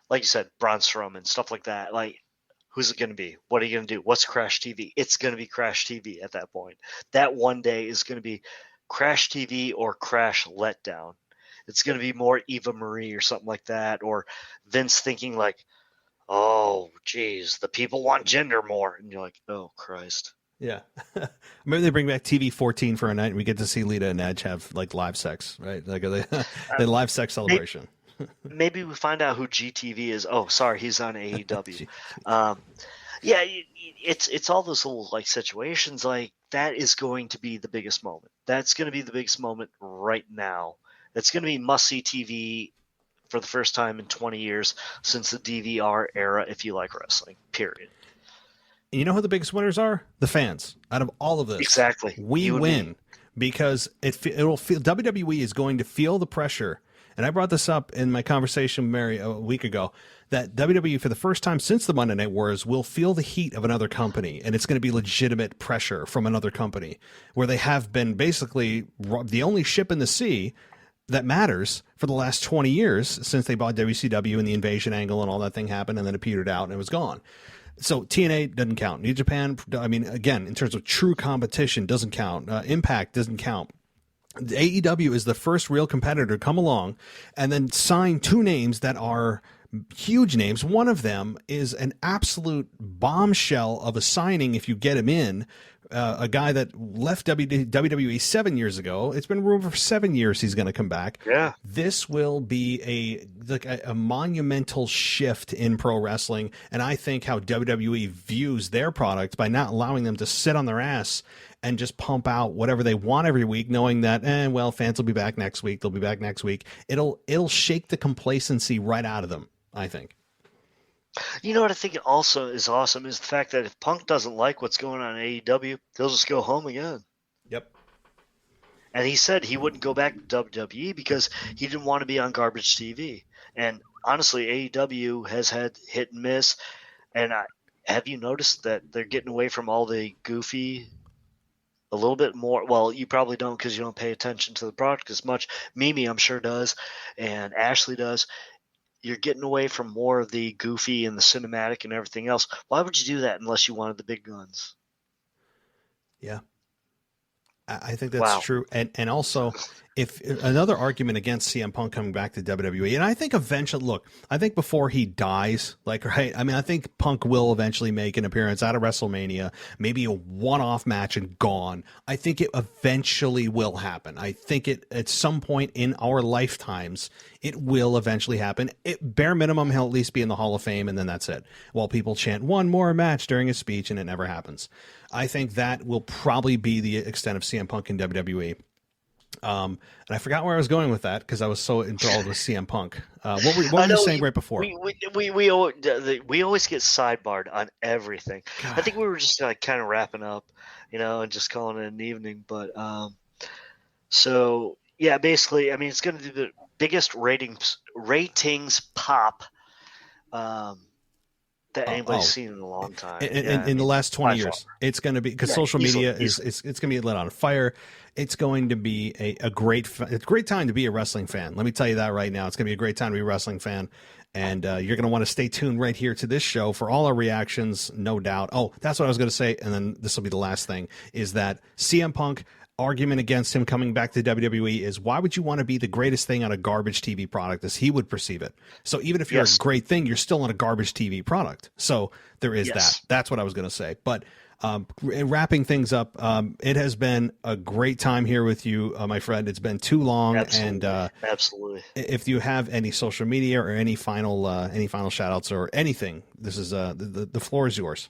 like you said, Braun Strowman, stuff like that, like, who's it going to be? What are you going to do? What's Crash TV? It's going to be Crash TV at that point. That one day is going to be Crash TV or Crash Letdown. It's going to be more Eva Marie or something like that, or Vince thinking like, oh, geez, the people want gender more. And you're like, oh, Christ. Yeah. Maybe they bring back TV 14 for a night and we get to see Lita and Edge have like live sex, right? Like the live sex celebration. Maybe we find out who GTV is. Oh, sorry, he's on AEW. Yeah, it's all those little like situations like that is going to be the biggest moment. That's going to be the biggest moment right now. It's going to be must-see TV for the first time in 20 years since the DVR era, if you like wrestling, period. And you know who the biggest winners are? The fans. Out of all of this, Exactly. we win because it'll feel WWE is going to feel the pressure. And I brought this up in my conversation with Mary a week ago, that WWE, for the first time since the Monday Night Wars, will feel the heat of another company. And it's going to be legitimate pressure from another company, where they have been basically the only ship in the sea that matters for the last 20 years since they bought WCW and the invasion angle and all that thing happened, and then it petered out and it was gone. So TNA doesn't count. New Japan, I mean, again, in terms of true competition, doesn't count. Impact doesn't count. The AEW is the first real competitor to come along and then sign two names that are huge names. One of them is an absolute bombshell of a signing if you get him in. A guy that left WWE 7 years ago. It's been rumored for 7 years he's going to come back. Yeah. This will be a monumental shift in pro wrestling, and I think how WWE views their product by not allowing them to sit on their ass and just pump out whatever they want every week, knowing that, fans will be back next week. They'll be back next week. It'll shake the complacency right out of them, I think. You know what I think also is awesome is the fact that if Punk doesn't like what's going on in AEW, he'll just go home again. Yep. And he said he wouldn't go back to WWE because he didn't want to be on garbage TV. And honestly, AEW has had hit and miss. And have you noticed that they're getting away from all the goofy a little bit more? Well, you probably don't because you don't pay attention to the product as much. Mimi, I'm sure, does. And Ashley does. You're getting away from more of the goofy and the cinematic and everything else. Why would you do that unless you wanted the big guns? Yeah. I think that's true. And also, if another argument against CM Punk coming back to WWE, and I think eventually, look, I think before he dies, I think Punk will eventually make an appearance out of WrestleMania, maybe a one-off match and gone. I think it eventually will happen. I think it at some point in our lifetimes, it will eventually happen. Bare minimum, he'll at least be in the Hall of Fame, and then that's it. While people chant one more match during his speech, and it never happens. I think that will probably be the extent of CM Punk in WWE. And I forgot where I was going with that because I was so enthralled with CM Punk. What were you saying right before? We always get sidebarred on everything. God. I think we were just kind of wrapping up, and just calling it an evening. But so yeah, basically, I mean, it's going to do the biggest ratings pop that anybody's seen in a long time. In the last 20 years, it's going to be because social media is it's going to be lit on fire. It's going to be a great time to be a wrestling fan. Let me tell you that right now. It's going to be a great time to be a wrestling fan. And you're going to want to stay tuned right here to this show for all our reactions, no doubt. Oh, that's what I was going to say. And then this will be the last thing is that CM Punk argument against him coming back to WWE is why would you want to be the greatest thing on a garbage TV product as he would perceive it? So even if you're a great thing, you're still on a garbage TV product. So there is that. That's what I was going to say. But wrapping things up, it has been a great time here with you, my friend. It's been too long. Absolutely. And absolutely. If you have any social media or any final shout outs or anything, this is the floor is yours.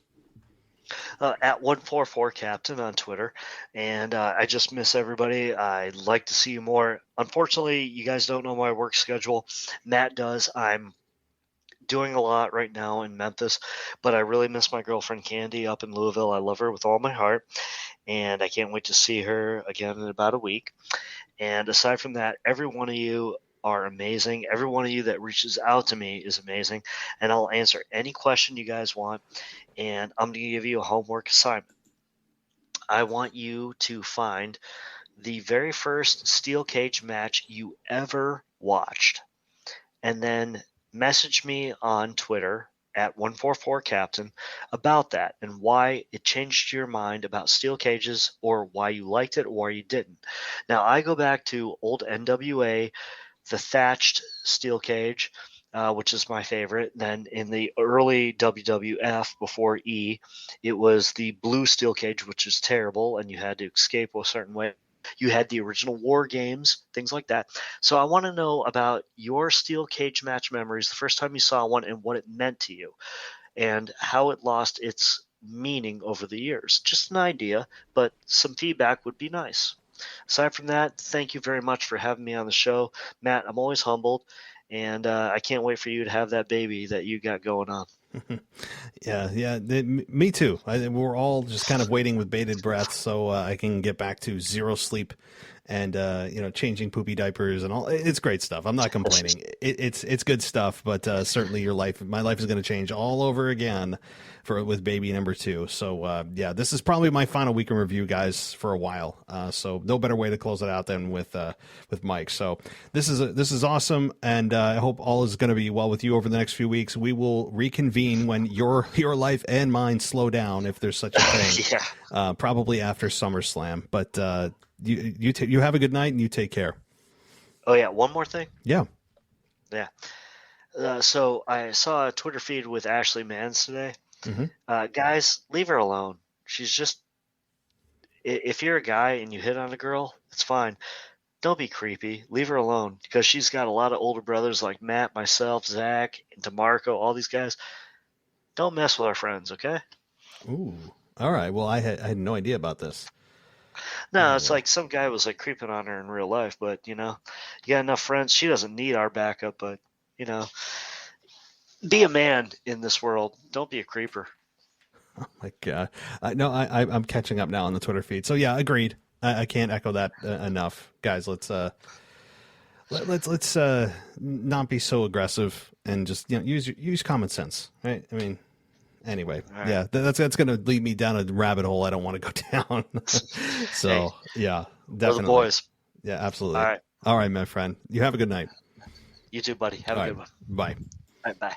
At 144 Captain on Twitter, and I just miss everybody. I'd like to see you more. Unfortunately, you guys don't know my work schedule. Matt does. I'm doing a lot right now in Memphis, but I really miss my girlfriend Candy up in Louisville. I love her with all my heart, and I can't wait to see her again in about a week. And aside from that, every one of you are amazing. Every one of you that reaches out to me is amazing, and I'll answer any question you guys want. And I'm going to give you a homework assignment. I want you to find the very first steel cage match you ever watched, and then message me on Twitter at 144Captain about that and why it changed your mind about steel cages, or why you liked it or why you didn't. Now, I go back to old NWA, the thatched steel cage, which is my favorite. Then in the early WWF before E, it was the blue steel cage, which is terrible, and you had to escape a certain way. You had the original War Games, things like that. So I want to know about your steel cage match memories, the first time you saw one and what it meant to you, and how it lost its meaning over the years. Just an idea, but some feedback would be nice. Aside from that, thank you very much for having me on the show. Matt, I'm always humbled, and I can't wait for you to have that baby that you got going on. Yeah, me too. We're all just kind of waiting with bated breath so I can get back to zero sleep and changing poopy diapers and all. It's great stuff. I'm not complaining. It's good stuff, but certainly my life is going to change all over again with baby number 2. So this is probably my final week in review, guys, for a while. So no better way to close it out than with Mike. So this is awesome, and I hope all is going to be well with you over the next few weeks. We will reconvene when your life and mine slow down, if there's such a thing. Yeah. Probably after SummerSlam. But you have a good night and you take care. Oh yeah, one more thing. Yeah. So I saw a Twitter feed with Ashley Mans today. Mm-hmm. Guys, leave her alone. She's just, if you're a guy and you hit on a girl, it's fine. Don't be creepy. Leave her alone, because she's got a lot of older brothers like Matt, myself, Zach, and DeMarco, all these guys. Don't mess with our friends, okay? Ooh. All right. Well, I had no idea about this. No, it's like some guy was like creeping on her in real life, but you got enough friends. She doesn't need our backup, but be a man in this world. Don't be a creeper. Oh my God. No, I'm catching up now on the Twitter feed. So yeah, agreed. I can't echo that enough, guys. Let's not be so aggressive and just use common sense, right? I mean, anyway, right. Yeah, that's going to lead me down a rabbit hole I don't want to go down. So hey, yeah, definitely, the boys. Yeah, absolutely. All right, my friend. You have a good night. You too, buddy. Have a good one. Bye. All right, bye.